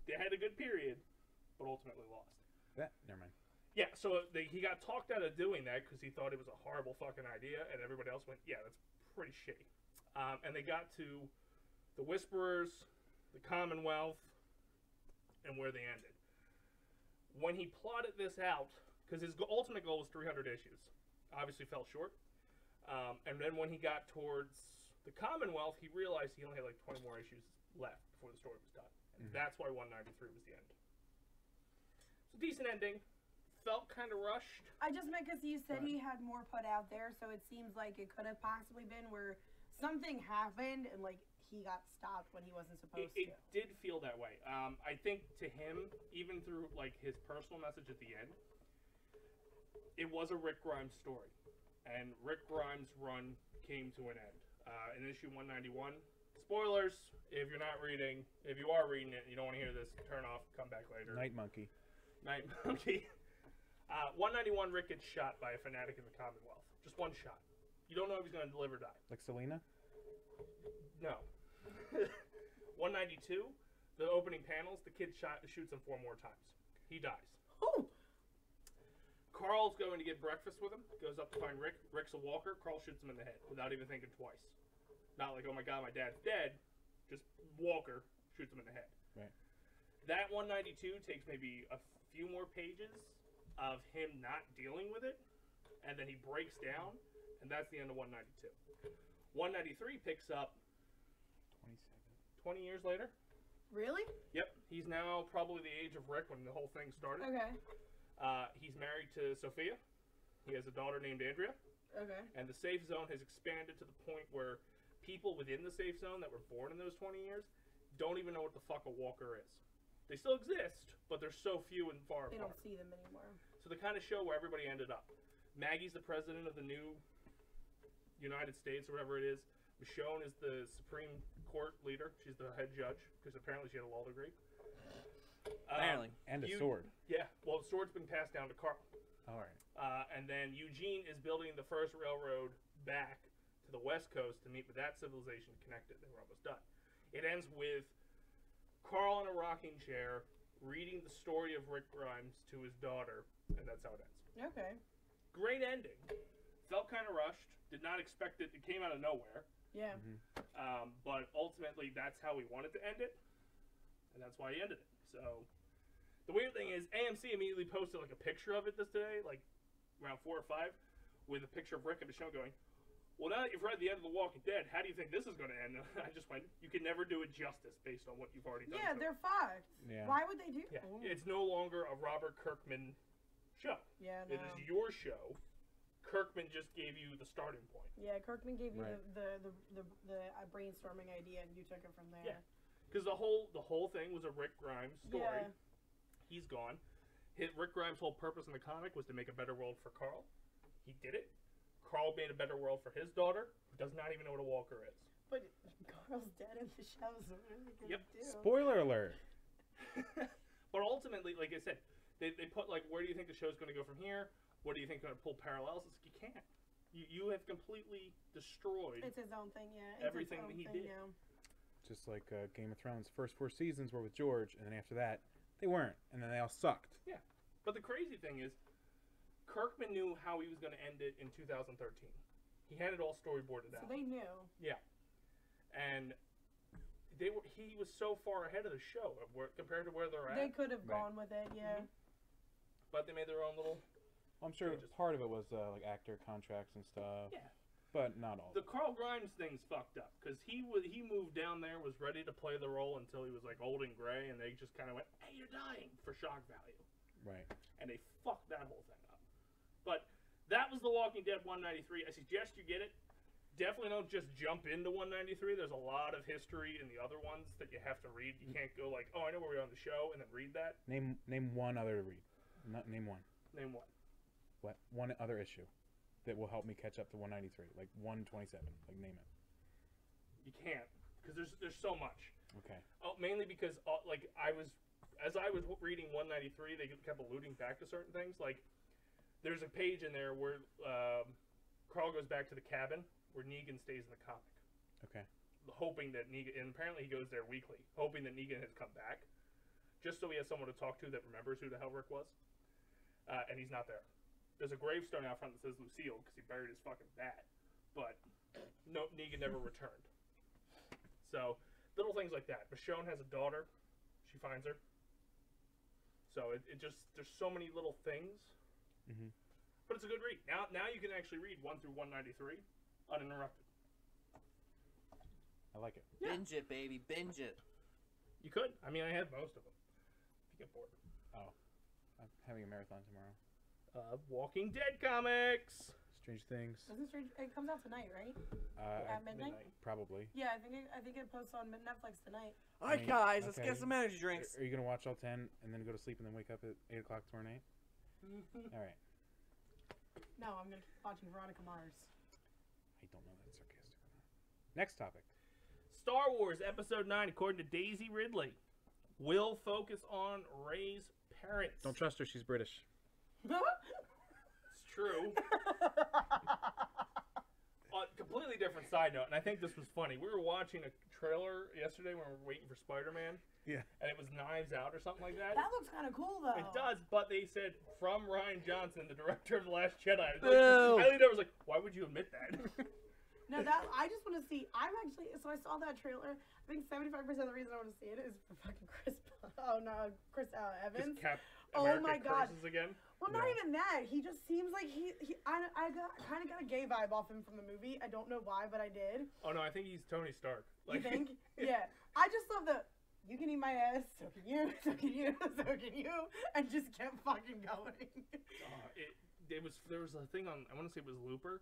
They had a good period, but ultimately lost.
Never mind.
Yeah, so he got talked out of doing that because he thought it was a horrible fucking idea, and everybody else went, yeah, that's pretty shitty. And they got to the Whisperers, the Commonwealth, and where they ended. When he plotted this out, because his ultimate goal was 300 issues, obviously fell short. And then when he got towards the Commonwealth, he realized he only had like 20 more issues left before the story was done. And that's why 193 was the end. So decent ending. Felt kind of rushed.
I just meant because you said he had more put out there, so it seems like it could have possibly been where something happened and like he got stopped when he wasn't supposed to.
It did feel that way. I think to him, even through like his personal message at the end, it was a Rick Grimes story, and Rick Grimes' run came to an end. In issue 191, spoilers if you're not reading. If you are reading it and you don't want to hear this, turn off, come back later.
Night Monkey.
191, Rick gets shot by a fanatic in the Commonwealth. Just one shot. You don't know if he's going to live or die.
Like Selena?
No. 192, the opening panels, the kid shoots him 4 more times. He dies.
Oh!
Carl's going to get breakfast with him, goes up to find Rick. Rick's a walker. Carl shoots him in the head without even thinking twice. Not like, oh my god, my dad's dead. Just Walker shoots him in the head.
Right.
That 192 takes maybe a few more pages of him not dealing with it, and then he breaks down, and that's the end of 192. 193 picks up 20 years later.
Really?
Yep. He's now probably the age of Rick when the whole thing started.
Okay.
He's married to Sophia. He has a daughter named Andrea.
Okay.
And the safe zone has expanded to the point where people within the safe zone that were born in those 20 years don't even know what the fuck a walker is. They still exist, but they're so few and far
They
apart.
don't see them anymore.
So the kind of show where everybody ended up. Maggie's the president of the new United States, or whatever it is. Michonne is the Supreme Court leader. She's the head judge, because apparently she had a law degree.
Apparently.
And a sword.
Yeah, well, the sword's been passed down to Carl.
All right.
And then Eugene is building the first railroad back to the West Coast to meet with that civilization to connect it. They were almost done. It ends with Carl in a rocking chair reading the story of Rick Grimes to his daughter, and that's how it ends.
Okay.
Great ending. Felt kind of rushed. Did not expect it. It came out of nowhere.
Yeah.
But ultimately, that's how we wanted to end it, and that's why he ended it. So the weird thing is, AMC immediately posted like a picture of it this today, like around 4 or 5, with a picture of Rick and Michonne going, well, now that you've read the end of The Walking Dead, how do you think this is going to end? And I just went, you can never do it justice based on what you've already done.
Yeah, they're fucked.
Yeah.
Why would they do
Yeah,
that?
it's no longer a Robert Kirkman show.
Yeah,
It
no.
is your show. Kirkman just gave you the starting point.
Yeah, Kirkman gave you
Right.
the brainstorming idea, and you took it from there.
Yeah. Because the whole thing was a Rick Grimes story.
Yeah.
He's gone. Rick Grimes' whole purpose in the comic was to make a better world for Carl. He did it. Carl made a better world for his daughter, who does not even know what a walker is.
But Carl's dead in the show, so what are they gonna
Yep.
do?
Spoiler alert.
But ultimately, like I said, they put like, where do you think the show's going to go from here? What do you think going to pull parallels? It's like, you can't. You have completely destroyed.
It's his own thing, yeah. It's
Everything
its own
that he
thing,
did.
Yeah.
Just like Game of Thrones, first 4 seasons were with George, and then after that, they weren't, and then they all sucked.
Yeah. But the crazy thing is, Kirkman knew how he was going to end it in 2013. He had it all storyboarded
So
out.
they knew.
Yeah. And he was so far ahead of the show compared to where they're at.
They could have
Right.
gone with it, yeah.
But they made their own little.
I'm sure
Changes.
part of it was like actor contracts and stuff.
Yeah.
But not all.
The Carl Grimes thing's fucked up because he moved down there, was ready to play the role until he was like old and gray, and they just kind of went, "Hey, you're dying," for shock value,
Right.
and they fucked that whole thing up. But that was The Walking Dead 193. I suggest you get it. Definitely don't just jump into 193. There's a lot of history in the other ones that you have to read. You can't go like, "Oh, I know where we are on the show," and then read that.
Name one other to read. Name one.
Name one.
What? One other issue that will help me catch up to 193, like 127. Like name it.
You can't, because there's so much.
Okay.
Mainly because like as I was reading 193, they kept alluding back to certain things. Like there's a page in there where Carl goes back to the cabin where Negan stays in the comic.
Okay.
Hoping that Negan, and apparently he goes there weekly, hoping that Negan has come back, just so he has someone to talk to that remembers who the hell Rick was. And he's not there. There's a gravestone out front that says Lucille because he buried his fucking dad, but no, Negan never returned. So little things like that. Michonne has a daughter. She finds her. So it just, there's so many little things.
Mm-hmm.
But it's a good read. Now you can actually read 1 through 193 uninterrupted.
I like it.
Yeah.
Binge it, baby. Binge it.
You could. I mean, I have most of them. If you get bored.
Oh. I'm having a marathon tomorrow.
Walking Dead comics.
Strange Things.
Isn't Strange? It comes out tonight, right? At midnight?
Probably.
Yeah, I think it posts on Netflix tonight.
All right, guys, let's get some energy drinks.
Are you going to watch all 10 and then go to sleep and then wake up at 8 o'clock tomorrow night? All right.
No, I'm going to keep watching Veronica Mars.
I don't know if that's sarcastic or not. Next topic.
Star Wars Episode 9, according to Daisy Ridley, will focus on Rey's parents.
Don't trust her. She's British.
It's true. Completely different side note, and I think this was funny. We were watching a trailer yesterday when we were waiting for Spider-Man.
Yeah.
And it was Knives Out or something like that.
That looks kind of cool, though.
It does, but they said from Rian Johnson, the director of The Last Jedi. Like,
Boo.
I leaned over, was like, why would you admit that?
No, I just want to see. So I saw that trailer. I think 75% of the reason I want to see it is for fucking Chris Evans.
Cap
Oh
America
my God.
curses again.
Well, not even that. He just seems like I kind of got a gay vibe off him from the movie. I don't know why, but I did.
Oh no, I think he's Tony Stark.
You think? Yeah. I just love the, you can eat my ass, so can you, so can you, so can you, and just kept fucking going.
There was a thing on, I want to say it was Looper,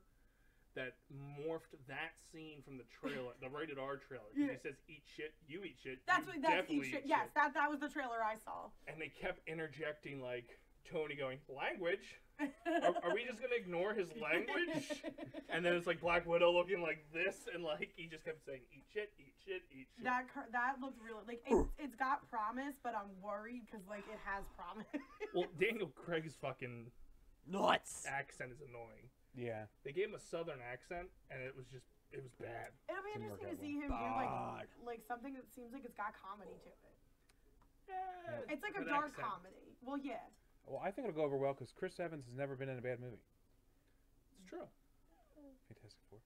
that morphed that scene from the trailer, the rated R trailer.
Yeah.
He says, "Eat shit, you eat shit."
That's
you
what. That's
definitely
eat shit.
eat
Yes, that was the trailer I saw.
And they kept interjecting like Tony going, "Language? Are we just gonna ignore his language?" And then it's like Black Widow looking like this, and like he just kept saying, "Eat shit, eat shit, eat shit."
That looked really like it's got promise, but I'm worried because like it has promise.
Well, Daniel Craig's fucking
Nuts.
accent is annoying.
Yeah.
They gave him a southern accent, and it was bad.
It'll be
Didn't work
interesting to
out
see him
well.
do like something that seems like it's got comedy to it.
Yeah,
It's like a
with
dark
accent.
comedy. Well, yeah.
Well, I think it'll go over well because Chris Evans has never been in a bad movie.
It's true.
Fantastic Four.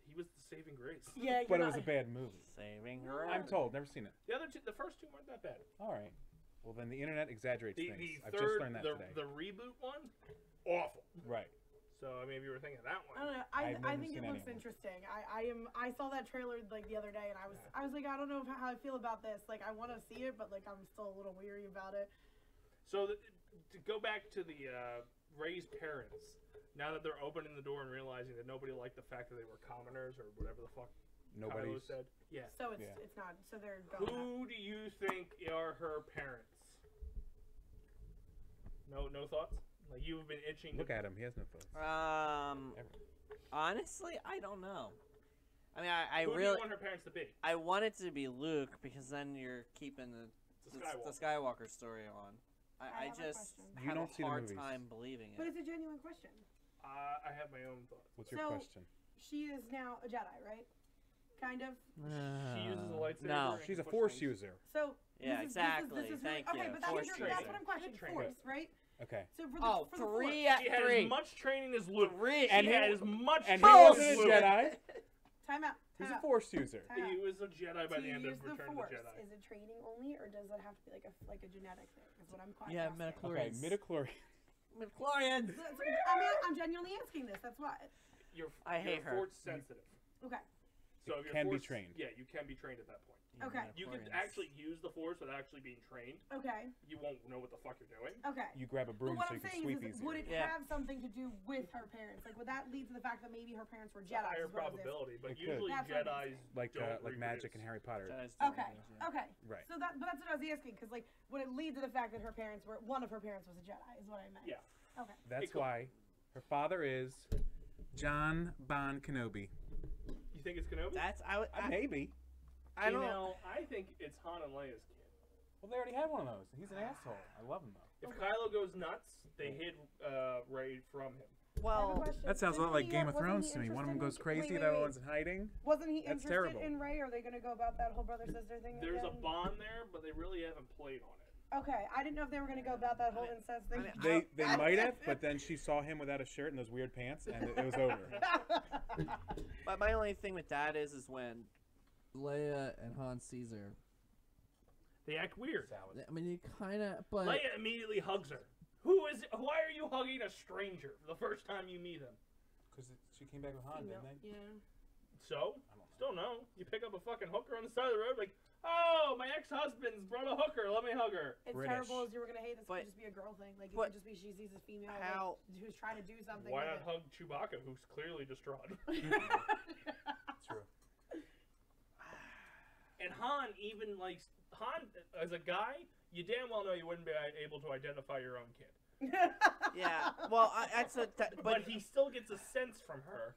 He was the saving grace.
Yeah,
But it was a bad movie.
Saving her.
I'm told. Never seen it.
The first two weren't that bad.
All right. Well, then the internet exaggerates
The
things. I've
third,
just learned that today.
the reboot one, awful.
Right.
So maybe you were thinking of that
I
one.
don't know.
I've
I
never
think
seen
it
any
looks
of them.
interesting. I saw that trailer like the other day, and I was like, I don't know how I feel about this. Like, I want to see it, but like I'm still a little weary about it.
So to go back to the Rey's parents, now that they're opening the door and realizing that nobody liked the fact that they were commoners or whatever the fuck Kylo
Nobody's.
said. Yeah.
So it's not. So they're going.
Who do you think are her parents? No thoughts? Like you've been itching.
Look at him. He has no thoughts.
Honestly, I don't know. I mean, I
Who do
really,
you want her parents to be?
I want it to be Luke because then you're keeping the
Skywalker.
Skywalker story on. I
have a
just
question.
You
have
don't
a
see the
hard
movies.
time believing
But
it.
it's a genuine question.
I have my own thoughts.
What's your
So-
question?
She is now a Jedi, right? Kind of.
She uses a lightsaber.
No.
and
She's a
can
Force
push things.
user.
So
Yeah,
this is
exactly.
really,
Thank
okay,
you.
but that's,
Force
that's
training.
what I'm questioning.
Good training.
Force, right?
Okay.
So for the,
Oh,
for the
three
Force.
at
She had
three.
as much training as Luke.
Three.
And he
And
had
he-
as much
And he
training
wasn't
as
a
Luke.
Jedi.
Time out.
He's
Time
a
out.
Force user.
Time out.
He was a Jedi by
To
the end
use
of
the
Return of
Force,
the Jedi.
is it training only, or does it have to be like a genetic thing? Is what I'm quite
Yeah,
asking.
Okay,
midichlorians.
midichlorian.
Midichlorians.
I'm genuinely asking this. That's why.
I hate
you're
her.
Force sensitive.
Okay.
So
It
if you're
can be
Force-
trained.
Yeah, you can be trained at that point.
Okay.
You can actually use the Force without actually being trained.
Okay.
You won't know what the fuck you're doing.
Okay.
You grab a
But
broom
what
so
I'm
you can
saying
sweep
is,
easier.
would it
Yeah.
have something to do with her parents? Like, would that lead to the fact that maybe her parents were
It's a
Jedi?
higher probability, but
It could.
usually
That's what I'm
Jedi's
saying.
like
don't
like magic
reproduce.
and Harry Potter.
Okay. Okay.
Right.
So but that's what I was asking, because like, would it lead to the fact that one of her parents was a Jedi? Is what I meant.
Yeah.
Okay.
That's
could.
why her father is John Bon Kenobi.
You think it's Kenobi?
That's
Maybe.
I don't.
I think it's Han and Leia's kid.
Well, they already had one of those. He's an asshole. I love him though.
If Kylo goes nuts, they hid Rey from him.
I have a
Well,
question.
That sounds a lot
Didn't
like
he,
Game of
wasn't
Thrones
he
to me. One of them goes
interested in-
crazy,
wait,
the other
wait.
one's in hiding.
Wasn't he
That's
interested
terrible.
in Rey? Are they going to go about that whole brother-sister thing
There's a
again?
bond there, but they really haven't played on it.
Okay, I didn't know if they were going to go about that whole incest thing.
They might have, but then she saw him without a shirt and those weird pants, and it was over.
but my only thing with that is when
Leia and Han Caesar.
They act weird.
I mean, you kind of, but
Leia immediately hugs her. Why are you hugging a stranger the first time you meet him?
Because she came back with Han, didn't they?
Yeah.
So?
I don't know.
Still no. You pick up a fucking hooker on the side of the road, like, oh, my ex-husband's brought a hooker. Let me hug her.
It's
British.
terrible as you were going to hate this.
But-
Could just be a girl thing. Like, it
but
could just be she sees a female
how-
like, who's trying to do something.
Why
with
not hug Chewbacca, who's clearly distraught?
True.
And Han, even like Han as a guy, you damn well know you wouldn't be able to identify your own kid.
yeah. Well, that's a.
But he still gets a sense from her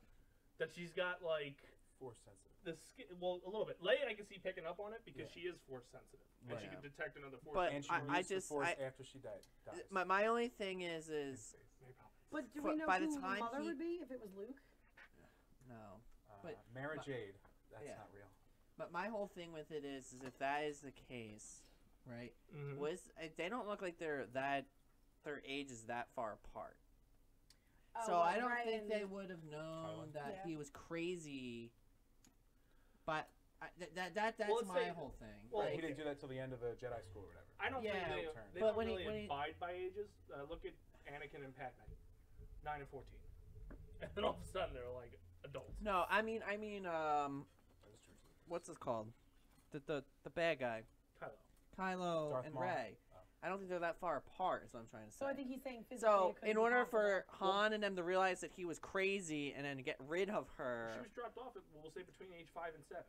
that she's got like
Force sensitive.
the skin. Well, a little bit. Leia, I can see picking up on it because
Yeah.
she is force sensitive and she
Right.
can detect another force.
But
And she
I
used the
just-
Force
I-
after she dies.
my only thing is
But do
For-
we know
by the
who
time
the mother
he-
would be if it was Luke?
no.
But
but-
Mara
but-
Jade, that's
yeah.
not real.
But my whole thing with it is if that is the case, right? They don't look like their age is that far apart.
Oh,
So
well,
I don't
Rey
think
and-
they would have known
Kylo?
that
Yeah.
he was crazy. But that's
Well, let's
my
say-
whole thing.
well,
Right, he
Like,
didn't do that till the end of the Jedi School or whatever.
I don't
Yeah,
think they
but
don't
when he-
really
when he-
abide by ages. Look at Anakin and Padme, 9 and 14, and then all of a sudden they're like adults.
no, I mean,
That is true.
what's this called? The bad guy,
Kylo.
Kylo
Darth
and
Maul.
Rey.
Oh.
I don't think they're that far apart. Is what I'm trying to say.
So I think he's saying physically.
So,
it couldn't
in
be
order
possible.
for Han and them to realize that he was crazy and then get rid of her,
She was dropped off at, we'll say, between age 5 and 7.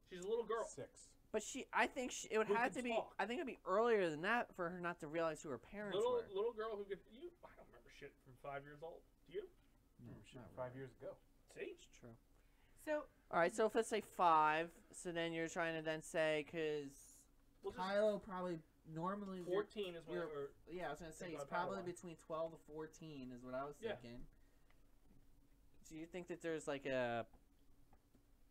She's a little girl.
6.
but I think it would
Who
have
could
to be.
talk.
I think it'd be earlier than that for her not to realize who her parents were.
Little girl who could. I don't remember shit from 5 years old. Do you?
Shit,
not
5 years ago.
See?
It's true.
So
All right, so if let's say 5, so then you're trying to then say because
We'll just,
Kylo probably normally.
14 is when
you're-
we're.
yeah, I was gonna say
Think
it's
about
probably
Padawan.
between 12 to 14 is what I was
Yeah.
thinking. Do you think that there's like a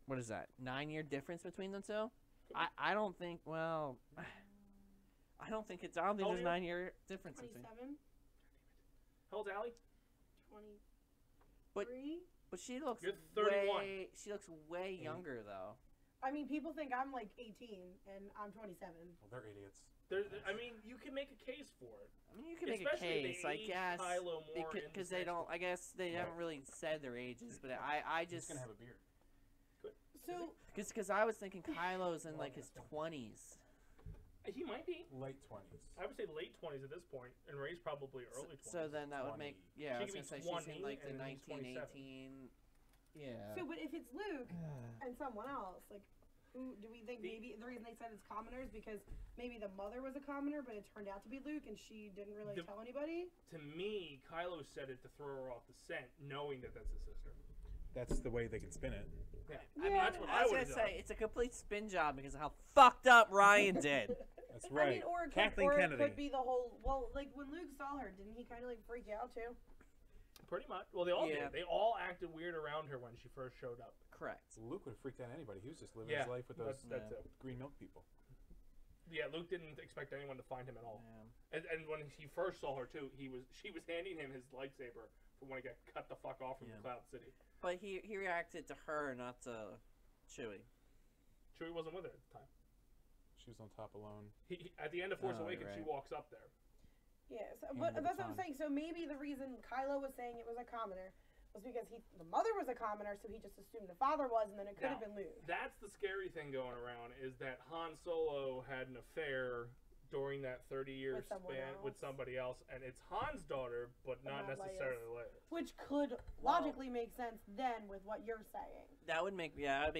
what is that 9-year difference between them two? I don't think. Well, I don't think it's. I don't think
How
there's
old are
9-year difference between.
27,
How old's Allie?
23.
But she looks
You're 31.
way. She looks way younger though.
I mean, people think I'm like 18 and I'm 27.
Well, they're idiots.
I mean, you can make a case for it.
I mean, you can make a
Especially if
case,
they
I
age
guess,
Kylo more
because
into
they
sex
don't.
with-
I guess they haven't really said their ages, but I
He's
just
gonna have a beard.
So
because I was thinking Kylo's in like his 20s.
He might be.
Late 20s.
I would say late 20s at this point, and Ray's probably early 20s.
So then that would make
20.
yeah. I was
She
gonna
could
say
be
she's in
20
like the
and then he's
1918. Yeah.
but if it's Luke and someone else, like, who do we think? Maybe the reason they said it's commoners because maybe the mother was a commoner, but it turned out to be Luke, and she didn't really
The-
tell anybody.
To me, Kylo said it to throw her off the scent, knowing that that's his sister.
That's the way they can spin it.
Yeah,
Yeah,
I mean, that's what
I
I
was
would
gonna
have
say
done.
it's a complete spin job because of how fucked up Ryan did.
That's right.
I mean, or it could,
Kathleen
or it
Kennedy.
could be the whole. Well, like when Luke saw her, didn't he kind of like freak out too?
Pretty much. Well, they all
Yeah.
did. They all acted weird around her when she first showed up.
Correct.
Luke would have freaked out anybody. He was just living
Yeah,
his life with those
that's
Yeah.
it.
green milk people.
Yeah, Luke didn't expect anyone to find him at all.
Yeah.
And when he first saw her too, she was handing him his lightsaber for when he got cut the fuck off from
Yeah.
Cloud City.
But he reacted to her, not to Chewie.
Chewie wasn't with her at the time.
She was on top alone.
At the end of Force
Oh,
Awakens,
you're
she
right.
walks up there.
Yeah, so,
Hand
but
the
that's what I'm
baton.
saying. So maybe the reason Kylo was saying it was a commoner was because the mother was a commoner, so he just assumed the father was, and then it could have
Now,
been Luke.
That's the scary thing going around is that Han Solo had an affair during that 30-year
With someone
span with
else.
somebody else, and it's Han's daughter, but not
not
necessarily Leia's.
Which could logically make sense then with what you're saying.
That would make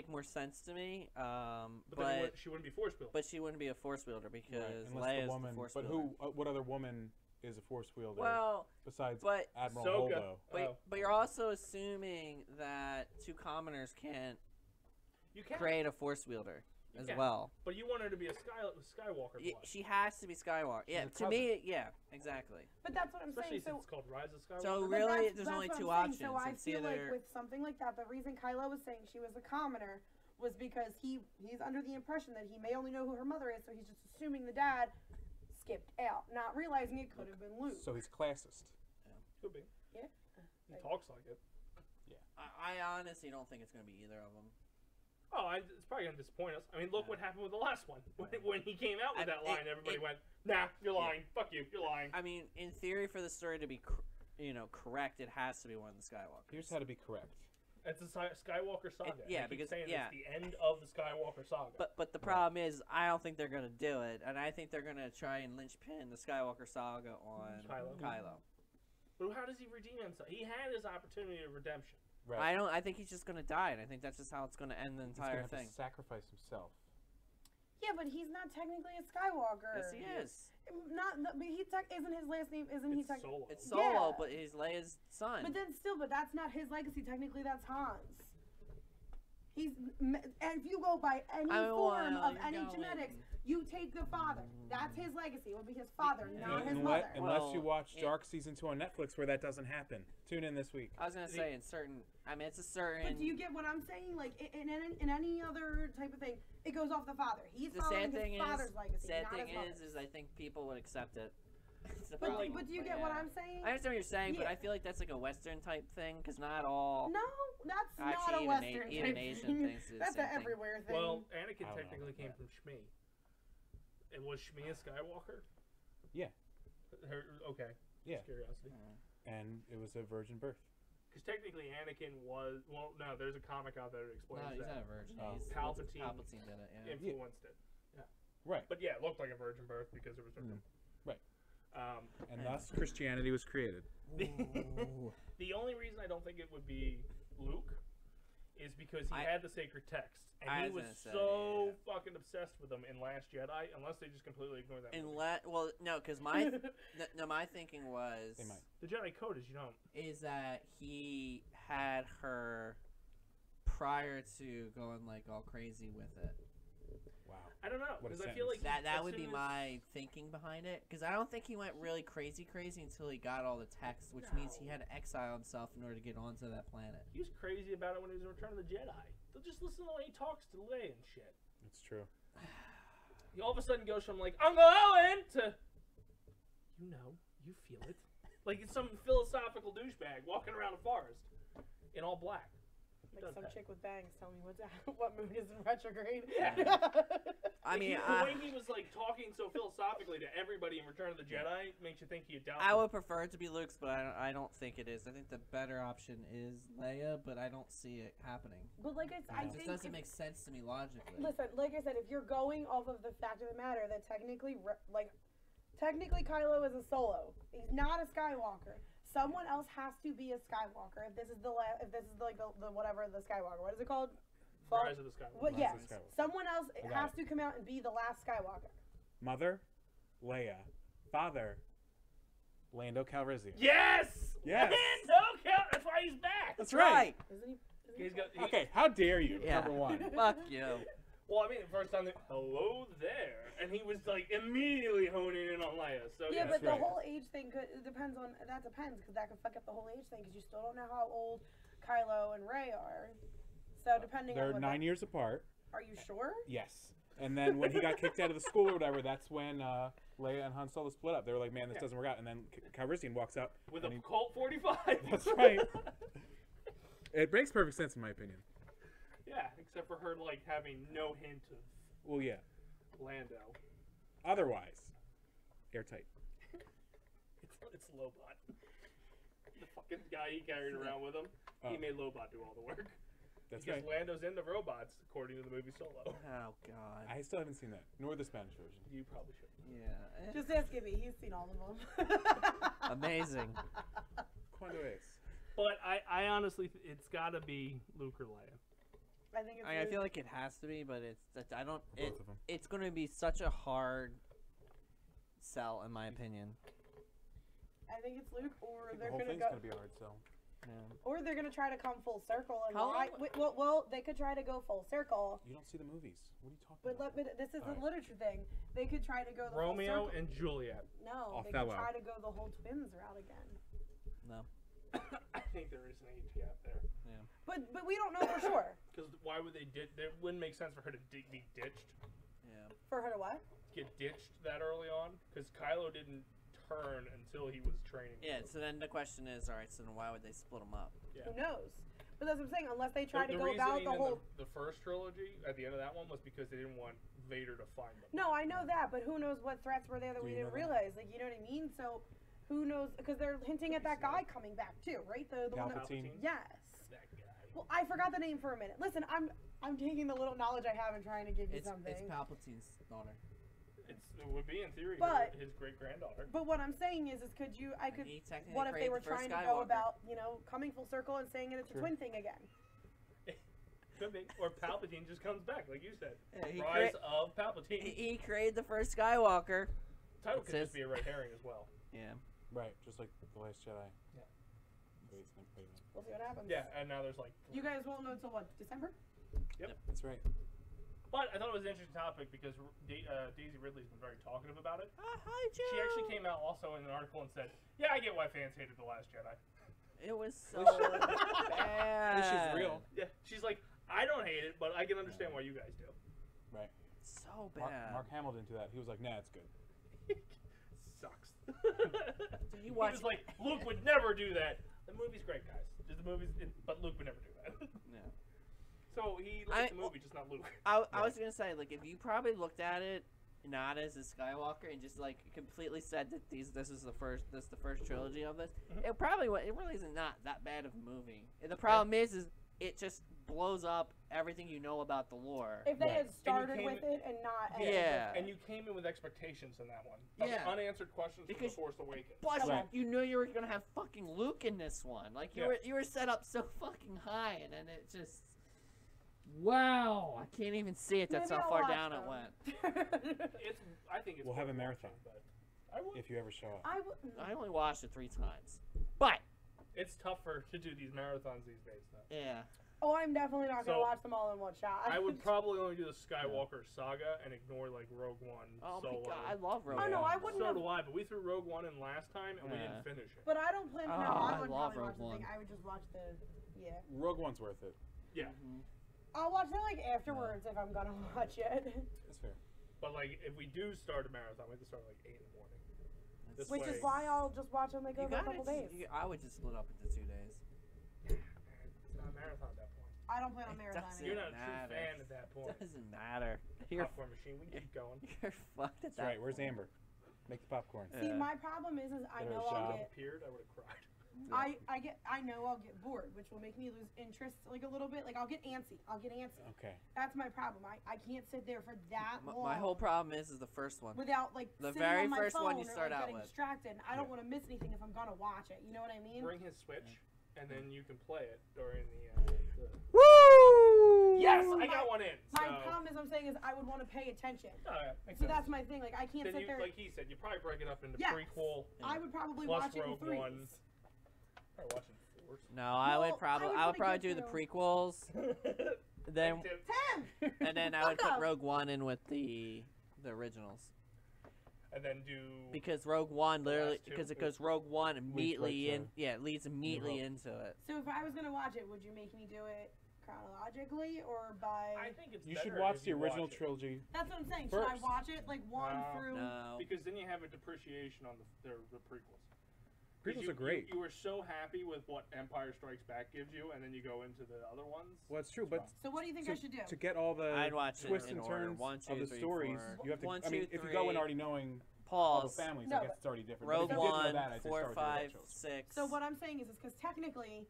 more sense to me.
But,
But
she wouldn't be force built.
but she wouldn't be a force wielder because
Unless
Leia's
the woman.
the force
But
wielder.
what other woman is a force wielder
Well,
besides
but
Admiral
Ahsoka.
Holdo?
but you're also assuming that two commoners can't.
You can.
create a Force wielder
You
as
can.
well.
But you want her to be a Skywalker blood.
She has to be Skywalker. Yeah,
a
to me, yeah, exactly.
But that's what I'm
Especially
saying.
since
So
it's called Rise of Skywalker.
So
But
really,
that's-
there's
that's
only
what
two
I'm saying.
options.
So I
It's
feel
either
like with something like that, the reason Kylo was saying she was a commoner was because he's under the impression that he may only know who her mother is, so he's just assuming the dad skipped out, not realizing it could have been Luke.
So he's classist.
Could be.
Yeah.
He talks like it.
I honestly don't think it's gonna be either of them.
Oh, it's probably gonna disappoint us. I mean, look what happened with the last one. When he came out with that line, everybody went, "Nah, you're lying. Fuck you, you're lying."
I mean, in theory, for the story to be, correct, it has to be one of the Skywalkers.
Here's how to be correct.
It's a Skywalker saga.
yeah,
They keep
because-
saying
yeah.
it's the end of the Skywalker saga.
But the problem is, I don't think they're gonna do it, and I think they're gonna try and linchpin the Skywalker saga on
Kylo. But how does he redeem himself? He had his opportunity of redemption.
Right.
I think he's just gonna die, and I think that's just how it's gonna end the
He's gonna
entire
have
thing.
to sacrifice himself.
Yeah, but he's not technically a Skywalker.
Yes, he is.
But isn't his last name? Isn't he
It's
technically?
Solo.
It's Solo,
Yeah.
but he's Leia's son.
But then still, but that's not his legacy. Technically, that's Hans. And if you go by any form of any genetics, you take the father. That's his legacy. It will be his father, not his mother.
Unless you
Well,
watch Dark Season 2 on Netflix, where that doesn't happen. Tune in this week.
I was gonna say in certain. I mean, it's a certain.
But do you get what I'm saying? Like in any other type of thing, it goes off the father. He's
the
following
sad thing
his father's legacy,
sad
not
thing
his mother's.
is I think people would accept it. It's the
But,
problem,
but do you
but
get what
yeah.
I'm saying?
I understand what you're saying, but
Yeah.
I feel like that's like a Western type thing, because not all.
No, that's not
Actually,
a
even
Western
even
type
Asian
thing.
things do the
That's
same
an
thing.
everywhere thing.
Well, Anakin
I don't know
technically
about
came
that.
from Shmi. And was Shmi a Skywalker?
Yeah.
Okay.
Yeah.
Just curiosity.
And it was a virgin birth.
Because technically Anakin was... Well, no, there's a comic out there that explains
No, he's
that.
not a virgin.
Oh.
He's
Palpatine.
Palpatine did it. Yeah.
Influenced it.
Right.
But yeah, it looked like a virgin birth because it was her.
Right. And
Yeah.
thus Christianity was created.
The only reason I don't think it would be Luke is because he had the sacred text. And
I
he
was
was
gonna say,
so fucking obsessed with them in Last Jedi, unless they just completely ignore that movie.
Well, no, because my my thinking was
They might.
The Jedi Code, as you know.
is that he had her prior to going like all crazy with it.
Wow.
I don't know.
What a
Because I feel like
That
as
would
soon
be
as-
my thinking behind it, because I don't think he went really crazy until he got all the text, which means he had to exile himself in order to get onto that planet.
He was crazy about it when he was in Return of the Jedi. They'll just listen to when he talks to Leia and shit.
That's true.
He all of a sudden goes from like, Uncle Owen to, you know, you feel it. Like it's some philosophical douchebag walking around a forest in all black. Who
like
does
some
that?
chick with bangs telling me what moon is in retrograde.
Yeah.
I mean,
the way he was like talking so philosophically to everybody in Return of the Jedi makes you think he adopted.
I would prefer it to be Luke's, but I don't think it is. I think the better option is Leia, but I don't see it happening.
But like I
It
think
just doesn't make sense to me logically.
Listen, like I said, if you're going off of the fact of the matter that technically Kylo is a Solo. He's not a Skywalker. Someone else has to be a Skywalker. If this is the whatever the Skywalker, what is it called?
Rise of the Skywalker.
Well, yeah,
Rise of the Skywalker.
someone else
I got
has to come out and be the last Skywalker.
Mother, Leia. Father, Lando Calrissian.
Yes.
Yes.
No count. That's why he's back.
That's right.
Isn't he?
He's got.
Okay, how dare you?
Yeah.
Number one.
Fuck you.
Well, I mean, the first time, hello there, and he was like immediately honing in on Leia. So
Yeah,
That's
but the
right.
whole age thing depends because that could fuck up the whole age thing because you still don't know how old Kylo and Rey are. So depending
They're
on
9 years apart.
Are you sure?
Yes. And then when he got kicked out of the school or whatever, that's when Leia and Han Solo split up. They were like, man, this doesn't work out. And then Calrissian walks up.
with
and
a
he-
Colt 45.
That's right. It makes perfect sense in my opinion.
Yeah, except for her like having no hint of
Well, yeah.
Lando.
Otherwise, airtight.
It's Lobot. The fucking guy he carried around with him. He
Oh.
made Lobot do all the work.
That's
because
right.
Lando's into robots, according to the movie Solo.
Oh God.
I still haven't seen that, nor the Spanish version.
You probably should.
Yeah.
Just ask Gibby. He's seen all of them.
Amazing.
Quando Ace.
But I honestly, it's got to be Luke or Leia.
I think it's.
I feel like it has to be, but I don't.
Both of them.
It's going to be such a hard sell, in my opinion.
I think it's Luke, or
The
they're
whole
gonna
thing's
go.
gonna be a hard sell.
Or they're gonna try to come full circle and
How long-
well, they could try to go full circle.
You don't see the movies. What are you talking
But
about?
this is a
Alright.
literature thing. They could try to go the
Romeo
full circle.
and Juliet.
No, they
Othello.
could try to go the whole twins route again.
No.
I think there is an age gap there.
But we don't know for sure.
Because why would they It wouldn't make sense for her to be ditched.
Yeah.
For her to what?
Get ditched that early on. Because Kylo didn't turn until he was training.
Yeah. So then the question is, all right. So then why would they split them up?
Yeah.
Who knows? But that's what I'm saying. Unless they try to
The
go about
reasoning
the
in
whole.
the first trilogy at the end of that one was because they didn't want Vader to find them.
No, I know that, but who knows what threats were there that
Do
we
you
didn't
know that?
realize? Like, you know what I mean? So, who knows? Because they're hinting at that guy coming back too, right? The one that.
Palpatine.
Yes.
That guy.
Well, I forgot the name for a minute. Listen, I'm taking the little knowledge I have and trying to give you
It's
something.
Palpatine's daughter.
It would be in theory
But-
his great granddaughter.
But what I'm saying is could you? I could.
He technically
What if they
created
were
the first
trying to go
Skywalker.
about, coming full circle and saying it's a
Sure.
twin thing again?
Could be. Or Palpatine just comes back, like you said.
Yeah, he
Rise
crea-
of Palpatine.
He created the first Skywalker.
Title
It
could
says-
just be a red herring as well.
Yeah.
Right, just like The Last Jedi.
Yeah.
Wait a minute.
We'll see what happens.
Yeah, and now there's like.
You guys won't know until what? December?
That's right.
But I thought it was an interesting topic because Daisy Ridley's been very talkative about it.
Hi, Joe.
She actually came out also in an article and said, "Yeah, I get why fans hated The Last Jedi."
It was so
At
bad.
least she's real.
Yeah, she's like, "I don't hate it, but I can understand why you guys do."
Right.
So
Mark,
bad.
Mark Hamill didn't do that. He was like, nah, it's good.
Sucks.
Did you
He
watch?
was like, "Luke would never do that." The movie's great, guys. The movie's, but Luke would never do that.
Yeah.
So he liked the movie, just not Luke.
I was gonna say, like, if you probably looked at it not as a Skywalker and just like completely said that this is the first trilogy of this, it really isn't not that bad of a movie. And the problem is it just blows up everything you know about the lore.
If they
Right.
had started
came
with it and not. ended
Yeah.
with it.
And you came in with expectations in that one.
Yeah.
Unanswered questions from
Because-
The Force Awakens.
Plus,
Right.
you knew you were gonna have fucking Luke in this one. Like you were set up so fucking high, and then it just. Wow! I can't even see it. That's
Maybe
how
I'll
far
watch
down it
them.
went.
I think it's.
We'll have
worth
a marathon.
watching, but I would.
If you ever show up.
I would.
I only watched it 3 times, but
It's tougher to do these marathons these days, though.
yeah.
Oh, I'm definitely not gonna
So,
watch them all in one shot.
I would probably only do the Skywalker saga and ignore like Rogue One,
Oh my
Solo.
god, I love Rogue
Oh no,
One.
I wouldn't
So
have.
do I, but we threw Rogue One in last time and we
Yeah.
didn't finish it.
But I don't plan to.
Oh,
I
I
would
love
probably watch
Rogue
the thing.
One.
I would just watch the. Yeah.
Rogue One's worth it.
Yeah,
I'll watch that like afterwards if I'm gonna watch it.
That's fair.
but like if we do start a marathon, we have to start at like 8 in the morning. This
Which
way,
is why I'll just watch them like
You
over a
gotta
couple
just-
days.
I would just split up into 2 days.
it's not a marathon at that point.
I don't plan on
It
marathoning.
doesn't
You're not a true
matter.
fan at that point.
Doesn't matter. You're
Popcorn machine, we can keep going.
you're fucked at
That's
that.
right. Where's Amber? Make the popcorn.
See,
Yeah.
my problem is I
Get her
know
a
I'll
job.
get.
Appeared, I would have cried.
I know I'll get bored, which will make me lose interest like a little bit. Like I'll get antsy.
Okay.
That's my problem. I can't sit there for that long.
My whole problem is the first one.
without like
The
sitting
very
on my
first
phone
one you
or,
start
like,
out
getting
with.
distracted. I don't
Yeah.
want to miss anything if I'm gonna watch it. You know what I mean?
Bring his Switch, and then you can play it during the.
Woo!
Yes, I got one in.
My
so.
problem is I'm saying is I would want to pay attention.
Oh, yeah, makes
So
sense.
that's my thing. Like I can't
Then
sit
you,
there.
like he said, you probably break it up into
Yes.
prequel
I would probably
plus
watch it in
Rogue
threes.
One. Probably watching fours.
No, I
Well,
would probably
I would
probably
get
do the
through.
prequels, then
Tim.
and then I would put
Welcome.
Rogue One in with the originals
And then do.
because Rogue One
The
literally
last two
because it
is-
goes Rogue One immediately
to
in it leads immediately into it.
So if I was gonna watch it, would you make me do it chronologically or by?
I think it's
You should
better
watch
if
the
you
original
watch it.
trilogy.
That's what I'm saying. Should I
First.
watch it like one
No.
through?
No,
Because then you have a depreciation on the prequels. 'Cause
Prequels
you,
are great.
You were so happy with what Empire Strikes Back gives you, and then you go into the other ones.
Well, it's true, but
So what do you think I should do?
to get all the
I'd watch it
twists
in
and
order.
turns
1, 2,
of the
3,
stories,
4.
you have to.
1,
I mean,
2,
if you go in
3,
already knowing all the
pause.
families,
No,
I guess it's already different.
Rogue
but if you didn't know
One,
that, I'd say
4,
start with the
5,
originals.
6.
So what I'm saying is because technically,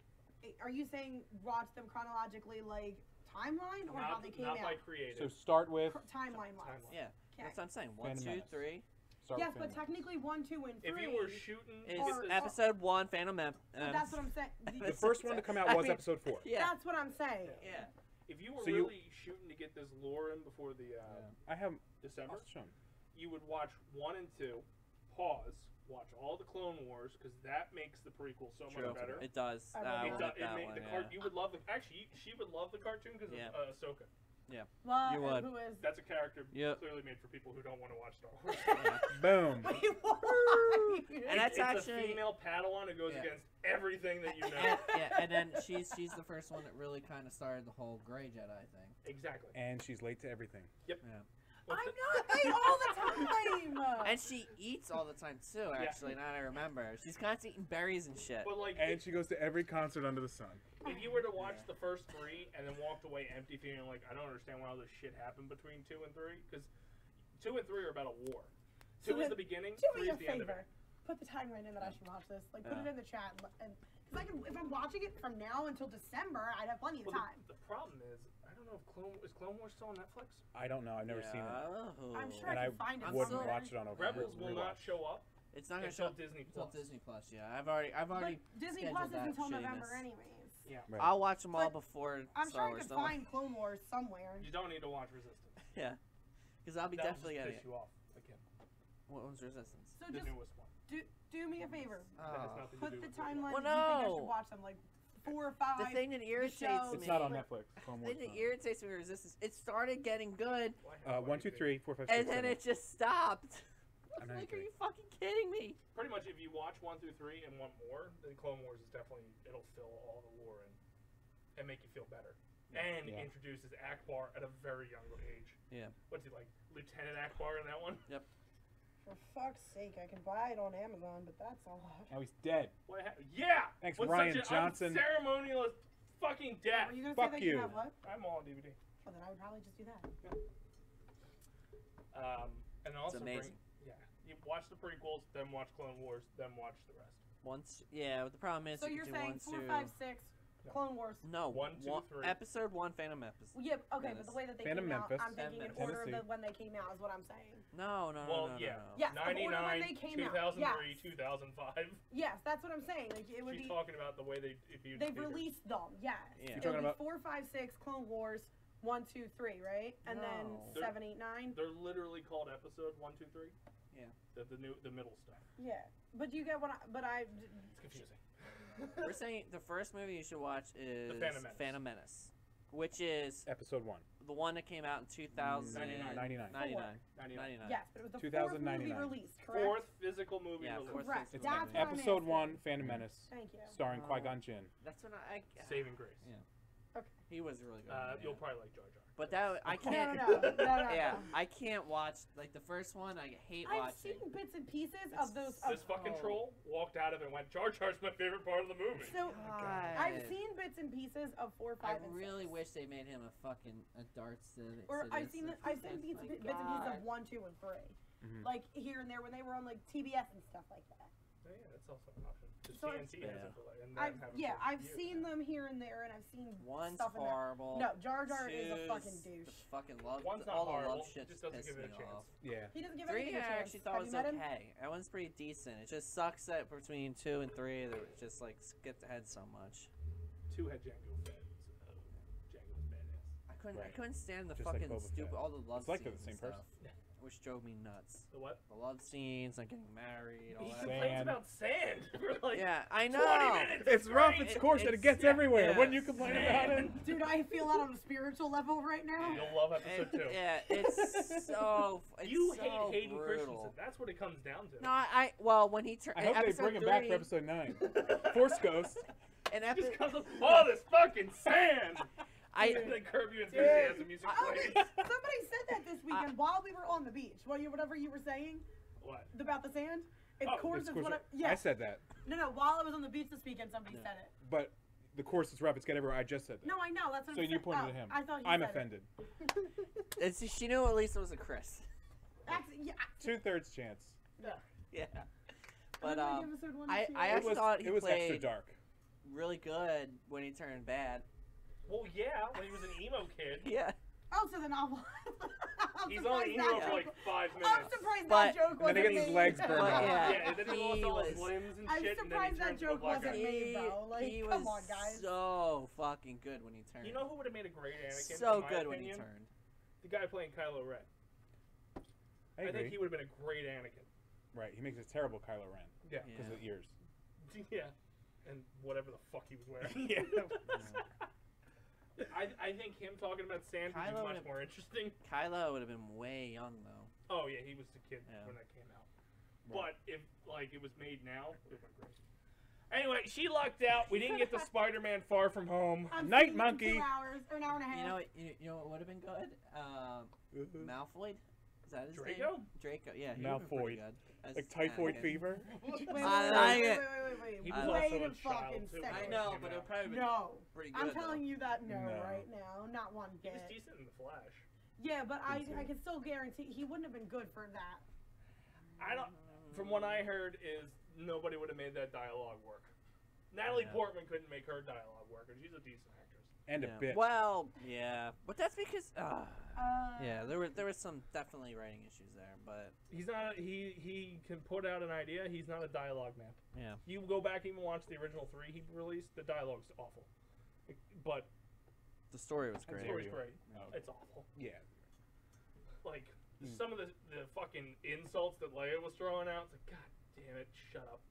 are you saying watch them chronologically, like timeline, or how
Not,
they came
not by
out?
creative.
So start with.
Timeline wise.
Timeline.
Yeah,
Okay.
that's what I'm saying. 1,
Phantom
2,
Menace.
3
Start
Yes,
with
but
Phantom
technically 1, 2, and 3.
If you were shooting,
is
Or-
episode 1 Phantom Menace.
But that's what I'm saying.
The first one to come out
I
was
mean,
episode 4.
Yeah,
That's what I'm saying.
yeah.
if you were
So you-
really shooting to get this lore in before the
I have
December,
also shown.
you would watch 1 and 2, pause, watch all the Clone Wars, because that makes the prequel so
True.
much better.
It does.
I
I
love
like
It
that
made
one.
the
Yeah.
You would love the she would love the cartoon because
Yeah.
of Ahsoka.
Well,
You would.
who is?
That's a character
Yep.
clearly made for people who don't want to watch Star Wars.
Boom.
Why?
And that's
it's
actually
a female Padawan who goes
Yeah.
against everything that you know.
And then she's the first one that really kind of started the whole Gray Jedi thing.
Exactly.
And she's late to everything.
I'm not late all the time.
And she eats all the time too. Actually, now I remember, she's constantly eating berries and shit.
But like,
And she goes to every concert under the sun.
if you were to watch the first 3 and then walked away empty, feeling like I don't understand why all this shit happened between 2 and 3, because 2 and 3 are about a war. 2
So
is
then,
the beginning.
Do
3
me a
is the end of
favor.
it.
Put the timeline in that I should watch this. Like, put
Yeah.
it in the chat, and because I can, if I'm watching it from now until December, I'd have plenty of
Well,
time.
the problem is, I don't know if Clone Wars still on Netflix?
I don't know. I've never seen it.
Oh.
I'm sure
And
I
I
can find it.
wouldn't
somewhere.
watch it on a
Rebels will not
rewatch.
show up
It's not gonna
until
show.
Disney
Until
Plus.
Disney Plus, yeah.
I've already
But Disney
scheduled
Plus
that
isn't until
shittiness.
November, anyways.
Yeah.
Right.
I'll watch them all
But
before
I'm
Star
sure I
Wars.
could
Don't worry.
find Clone Wars somewhere.
You don't need to watch Resistance.
Yeah, because I'll be
That'll
definitely
just
getting
piss
it.
you off again.
What was Resistance?
So
The
just
newest one.
do me a favor.
That has
Oh.
nothing to
Put
do
the
with
timeline.
Well,
that you think I
no.
should watch them, like 4 or 5.
The thing that irritates
show.
me.
It's not on Netflix. Clone
The
Wars
thing that
not.
irritates me with Resistance. It started getting good,
Why-
1, 2, 3, 4, 5, 6,
and then
7.
it just stopped.
I know
Like,
you
are
do.
you fucking kidding me?
Pretty much, if you watch 1 through 3 and want more, then Clone Wars is definitely it'll fill all the lore in and make you feel better. And
Yeah.
introduces Akbar at a very young age.
Yeah.
What's he like, Lieutenant Akbar in that one?
For fuck's sake, I can buy it on Amazon, but that's a lot.
Now he's dead.
What yeah.
Thanks,
With
Ryan
such an
Johnson.
unceremonious fucking death.
Were you gonna
Fuck
say that
you.
have what?
I'm all on DVD.
Well, then I would probably just do that.
And also
amazing.
you watch the prequels, then watch Clone Wars, then watch the rest.
Once, yeah. But the problem is,
So
you
you're
can do
saying
1,
4,
2.
5, 6,
No.
Clone Wars.
No,
1, 2, 3.
Episode 1, Phantom Memphis.
Well, yeah, okay,
Menace.
but the way that they
Phantom
came
Memphis.
out, I'm thinking in
Phantom
order of
Tennessee.
when they came out is what I'm saying.
No, no,
Well,
no, no,
yeah.
no.
Yes, the order when
99,
they came out.
2003,
Yes.
2005.
Yes, that's what I'm saying. Like it would
She's
be.
talking about the way they viewed
They've
theaters.
released them. Yes.
Yeah.
It
You're
would
talking
be
about-
4, 5, 6, Clone Wars, 1, 2, 3, right? And
No.
then
They're-
7, 8, 9.
They're literally called episode 1, 2, 3.
Yeah.
The middle stuff.
Yeah, but you get what?
It's confusing.
We're saying the first movie you should watch is
Phantom Menace.
which is
Episode 1.
the one that came out in 2099.
99.
99.
Yes, but it was the
2099.
fourth movie released, correct?
Fourth physical movie
Yeah,
release.
fourth
Correct.
physical
That's
movie.
what I'm
Episode
asking.
1, Phantom Menace,
Thank you.
starring
Oh.
Qui-Gon Jinn.
That's what I.
Saving Grace.
Yeah.
Okay.
He was really good. in it,
You'll
yeah.
probably like Jar Jar.
But that I
No,
can't.
no.
Yeah, I can't watch like the first one. I hate
I've
watching.
seen bits and pieces
It's-
of those.
This fucking
Oh.
troll walked out of it and went, Jar Jar's my favorite part of the movie.
So
God.
I've seen bits and pieces of 4, 5,
I
and
really
6.
wish they made him a fucking a darts.
Or I've seen bits and pieces of 1, 2, and 3,
Mhm.
like here and there when they were on like TBS and stuff like that.
Oh, yeah, that's also an option. The
So
TNT has
Yeah.
it for like, and that have it for
I've
years
seen
now.
them here and there, and I've seen
One's
stuff in there.
horrible.
No, Jar Jar is a
Two's
fucking
the
douche.
fucking love.
One's not
all the
horrible,
love shit
just doesn't
pissed
give it a
me
chance.
off.
Yeah.
He doesn't give
3
anything
I
a chance.
actually thought
Have
was
you met him?
okay. That one's pretty decent. It just sucks that between 2 and 3 they just like skipped ahead so much.
2 had Django Fett, so Django was badass.
I
Right.
couldn't stand the
Just like
fucking
Boba
stupid
Fett.
all the love
It's like they're
scenes
the
and
same
stuff, which drove me nuts.
The what?
The love scenes, like getting married, all
He
that.
complains
Sand.
about sand for like
Yeah, I
20
know.
minutes.
It's rough,
great.
it's coarse, and it
it's-
gets everywhere.
yeah.
Wouldn't you complain about it?
Dude, I feel that on a spiritual level right now.
You'll love episode 2.
Yeah, it's so. It's
You
so
hate Hayden
brutal.
Christensen. That's what it comes down to.
No, well, when he turned.
I hope they bring him back for episode 9. Force Ghost.
And
Just
episode,
comes up, all this fucking sand.
I
And then Curb Your Enthusiasm music
Oh,
plays.
somebody said that this weekend while we were on the beach. Whatever you were saying
What?
about the sand. It's
Oh,
coarse
It's
is
coarse.
what I,
I
yeah.
said that.
No, while I was on the beach this weekend, somebody said it.
But the course is rough. It's got everywhere. I just said that.
No, I know. That's what
So
I'm
you
saying.
pointed
Oh,
at him.
I thought he
I'm
said
offended.
she knew at least it was a Chris.
Yeah.
2/3 chance.
Yeah.
When
But
did we episode 1 and
I
2?
actually thought he
it was extra
played
dark.
really good when he turned bad.
Well, yeah, when he was an emo kid.
Yeah.
Oh, so the novel. I'm
He's
surprised
only
that
emo for
joke-
like 5
I'm
minutes.
surprised
But-
that joke
And then
wasn't
he gets his
made.
legs burned
But
off.
yeah,
Yeah, and then he lost all his
was-
limbs and
I'm
shit, and then he
surprised that
turns into a
joke
black
wasn't
guy.
made, though. Like,
he
come
was
on, guys.
so fucking good when he turned.
You know who would have made a great Anakin?
so
in my
good when he
opinion?
turned.
The guy playing Kylo Ren.
I
I think
agree.
he would have been a great Anakin.
Right. He makes a terrible Kylo Ren
Yeah.
because of the ears.
Yeah. And whatever the fuck he was wearing.
Yeah.
I think him talking about sand would
Kylo
be much
would've-
more interesting.
Kylo would have been way young though.
Oh yeah, he was the kid
Yeah.
when that came out.
Right.
But if like it was made now, it would have been great. Anyway, she lucked out. We didn't get the Spider-Man Far From Home.
I'm
Night
seeing
Monkey.
2 hours or an hour and a half.
You know what would have been good? Malfoy? Is that his
Draco?
name? Draco, yeah. He would've been
Malfoy.
pretty good. As
Like typhoid
Anakin.
fever.
I like it.
Wait.
He
was
Wait
also
a
a child,
fucking
too.
second.
I know, but it'll probably be
No.
pretty good.
I'm telling you that no,
No.
right now. Not one
He was
bit.
decent in the Flash.
Yeah, but I
Decent.
can still guarantee he wouldn't have been good for that.
I don't. From what I heard, is nobody would have made that dialogue work. Natalie
Yeah.
Portman couldn't make her dialogue work, and she's a decent actress.
And a
Yeah.
bitch.
Well, yeah, but that's because yeah, there was some definitely writing issues there, but
He's not. He can put out an idea. He's not a dialogue man.
yeah,
You go back and even watch the original 3 he released. The dialogue's awful, but
the story was
the
great.
story's great.
Oh.
It's awful.
Yeah.
Like some of the fucking insults that Leia was throwing out. It's like, God damn it, shut up.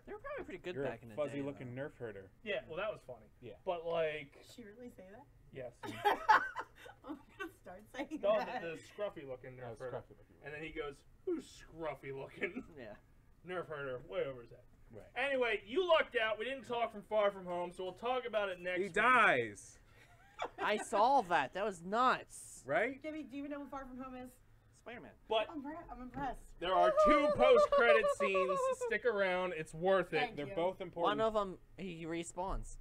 They were probably pretty good
You're
back
a
in the
fuzzy
day.
looking nerf herder.
Yeah, well that was funny.
Yeah.
But like,
Did she really say that?
yes.
I'm gonna start saying
No,
that.
the scruffy looking
Oh,
nerf herder.
scruffy looking.
And then he goes, "Who's scruffy looking?"
though. Yeah.
Nerf herder, way over his head.
Right.
Anyway, you lucked out. We didn't talk from Far From Home, so we'll talk about it next
He
week.
dies.
I saw that. That was nuts.
Right?
Gibby, do you even know what Far From Home is?
Spider-Man.
But
I'm impressed.
there are 2 post-credit scenes. Stick around. It's worth it.
Thank
They're
you.
both important.
One of them, he respawns.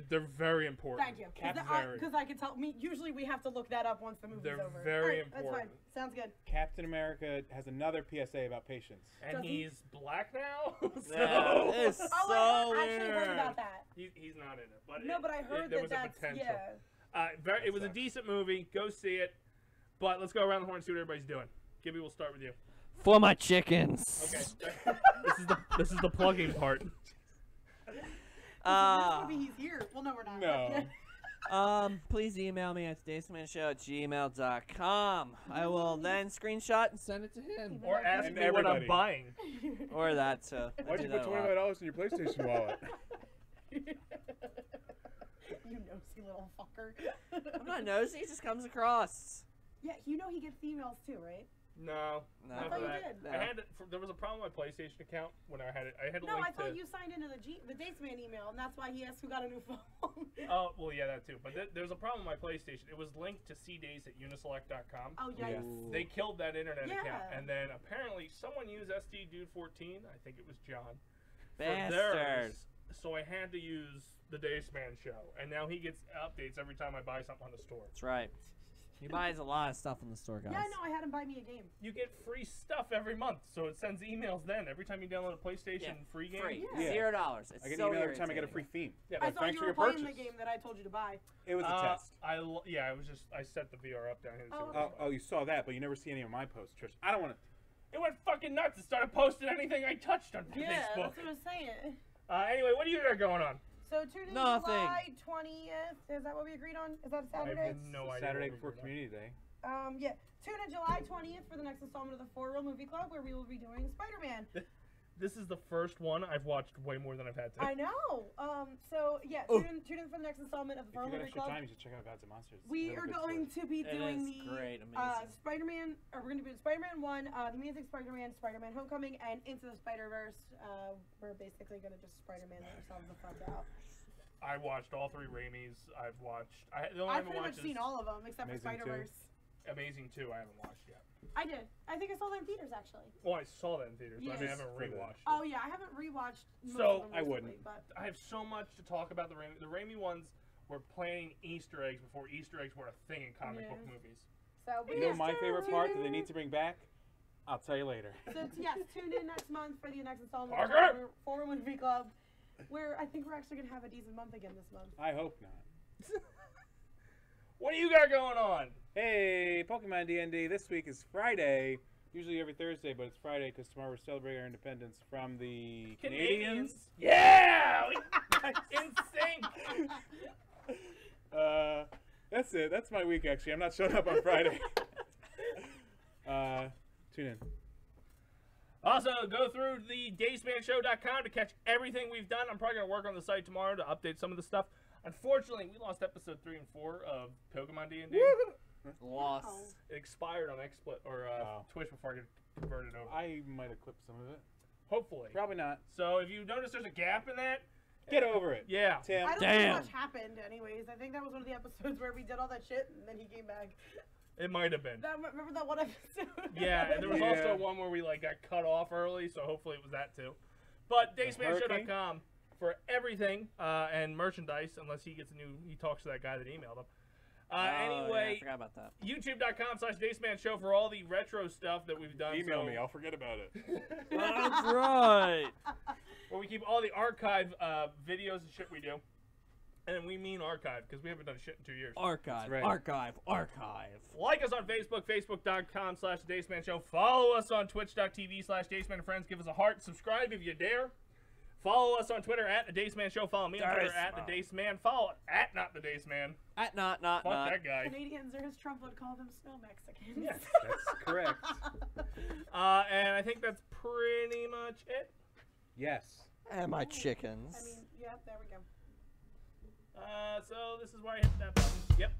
They're very important.
Thank you.
Very.
Because I can tell. Usually we have to look that up once the movie's
They're
over.
very
Alright, That's
important.
fine. Sounds good.
Captain America has another PSA about patience.
And
Does he?
he's black now. So
Yeah, it's
Oh,
so
I actually heard
weird.
about that.
he's not in it. But
No, but I heard
there
that
was
that's
a potential.
yeah.
It was a
sucks.
decent movie. Go see it. But let's go around the horn and see what everybody's doing. Gibby, we'll start with you.
For my chickens.
Okay. this is the plugging part.
Maybe he's here. Well, no, we're not.
No.
Please email me at dacemanShow@gmail.com. I will then screenshot and send it to him.
Or ask
And
me what I'm
everybody.
buying.
Or that too. I
Why'd
do
you
that
put
a lot.
$25 in your PlayStation wallet?
You nosy little fucker.
I'm not nosy. It just comes across.
Yeah, you know he gets females too, right?
No.
No.
not
I thought
for
you
that.
did.
I had there was a problem with my PlayStation account when I had it. I had a
No,
link
I thought
to.
you signed into the Dace Man email, and that's why he asked who got a new phone.
Oh well, yeah, that too. But there's a problem with my PlayStation. It was linked to cdace@uniselect.com.
Oh,
Yeah.
yikes.
They killed that internet account,
Yeah.
and then apparently someone used STDude14. I think it was John. for
Bastard.
theirs, so I had to use the Dace Man Show, and now he gets updates every time I buy something on the store.
That's right. He buys a lot of stuff in the store, guys.
Yeah, no, I had him buy me a game.
You get free stuff every month, so it sends emails then every time you download a PlayStation
Yeah,
free game.
Free.
Yeah.
$0. It's
I get
so
an email every time I get a
irritating.
free theme.
Yeah,
I
Like,
thought
thanks
you
for
were
your
playing
purchase.
the game that I told you to buy.
It was a test.
I set the VR up down here. To see
Oh,
what
okay.
it was.
Oh, you saw that, but you never see any of my posts, Trish. I don't want to.
It went fucking nuts. It started posting anything I touched on
Yeah,
Facebook.
that's what I was saying.
Anyway, what do you got going on?
So tune in
Nothing.
July 20th. Is that what we agreed on? Is that a
I
Saturday?
have no idea.
Saturday
what
before
we're doing.
Community Day.
Yeah. Tune in July 20th for the next installment of the 4 Real Movie Club, where we will be doing Spider-Man.
This is the first one I've watched way more than I've had to.
I know. So yeah,
Oh.
tune in for the next installment of the
If
4
you
Real
got
Movie
extra
Club.
time, you should check out Gods and Monsters. It's a
We
really
are
good
going
story.
to be
It
doing
is
the
great, amazing.
Spider-Man, or we're going to be doing Spider-Man 1, The Amazing Spider-Man, Spider-Man Homecoming, and Into the Spider-Verse. We're basically going to just Spider-Man ourselves the fuck out.
I watched all 3 Raimis. I've watched. The only one I
I've
haven't
pretty much
watched
seen
is
all of them, except for
Amazing 2.
Spider-Verse.
Amazing 2. I haven't watched yet.
I did. I think I saw that in theaters, actually.
Well, I saw that in theaters, but I mean, I
Yes.
haven't
For the-
rewatched it.
Oh, yeah, I haven't rewatched most
So,
of them
I
recently,
wouldn't.
But
I have so much to talk about the Raimi. The Raimi ones were planting Easter eggs before Easter eggs were a thing in comic book
Yeah.
movies.
so,
You know my favorite part that they need to bring back? I'll tell you later.
So yes, tune in next month for the next installment
Parker!
of 4 Movie Club, where I think we're actually gonna have a decent month again this month.
I hope not.
What do you got going on?
Hey, Pokemon D&D. This week is Friday. Usually every Thursday, but it's Friday because tomorrow we're celebrating our independence from the Canadians.
Yeah! In sync!
That's it. That's my week, actually. I'm not showing up on Friday. Tune in.
Also, go through the DaceManShow.com to catch everything we've done. I'm probably going to work on the site tomorrow to update some of the stuff. Unfortunately, we lost episode 3 and 4 of Pokemon D&D.
Lost.
It expired on XSplit or Twitch before I get converted over.
I might have clipped some of it.
Hopefully.
Probably not.
So if you notice there's a gap in that,
Get over it.
Yeah.
Tim.
I don't think much happened anyways. I think that was one of the episodes where we did all that shit and then he came back.
It might have been.
Remember that one episode?
Yeah, and there was also one where we got cut off early, so hopefully it was that too. But DaceManShow.com for everything and merchandise, unless he talks to that guy that emailed him. Anyway,
yeah, I forgot about that.
YouTube.com/DaceManShow for all the retro stuff that we've done.
Email me, I'll forget about it.
That's right.
Where we keep all the archive videos and shit we do. And we mean archive, because we haven't done shit in 2 years.
Archive,
right.
archive.
Like us on Facebook, Facebook.com/DaceManShow. Follow us on Twitch.tv/DaceManFriends. Give us a heart. Subscribe if you dare. Follow us on Twitter @TheDaceManShow. Follow me on Twitter @TheDaceMan. Follow @NotTheDaceMan.
Not.
Fuck that guy.
Canadians, or as Trump would call them, snow Mexicans.
Yes.
That's correct.
And I think that's pretty much it.
Yes.
And my chickens.
I mean, yeah, there we go.
So this is where I hit that button. Yep.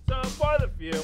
So for the few.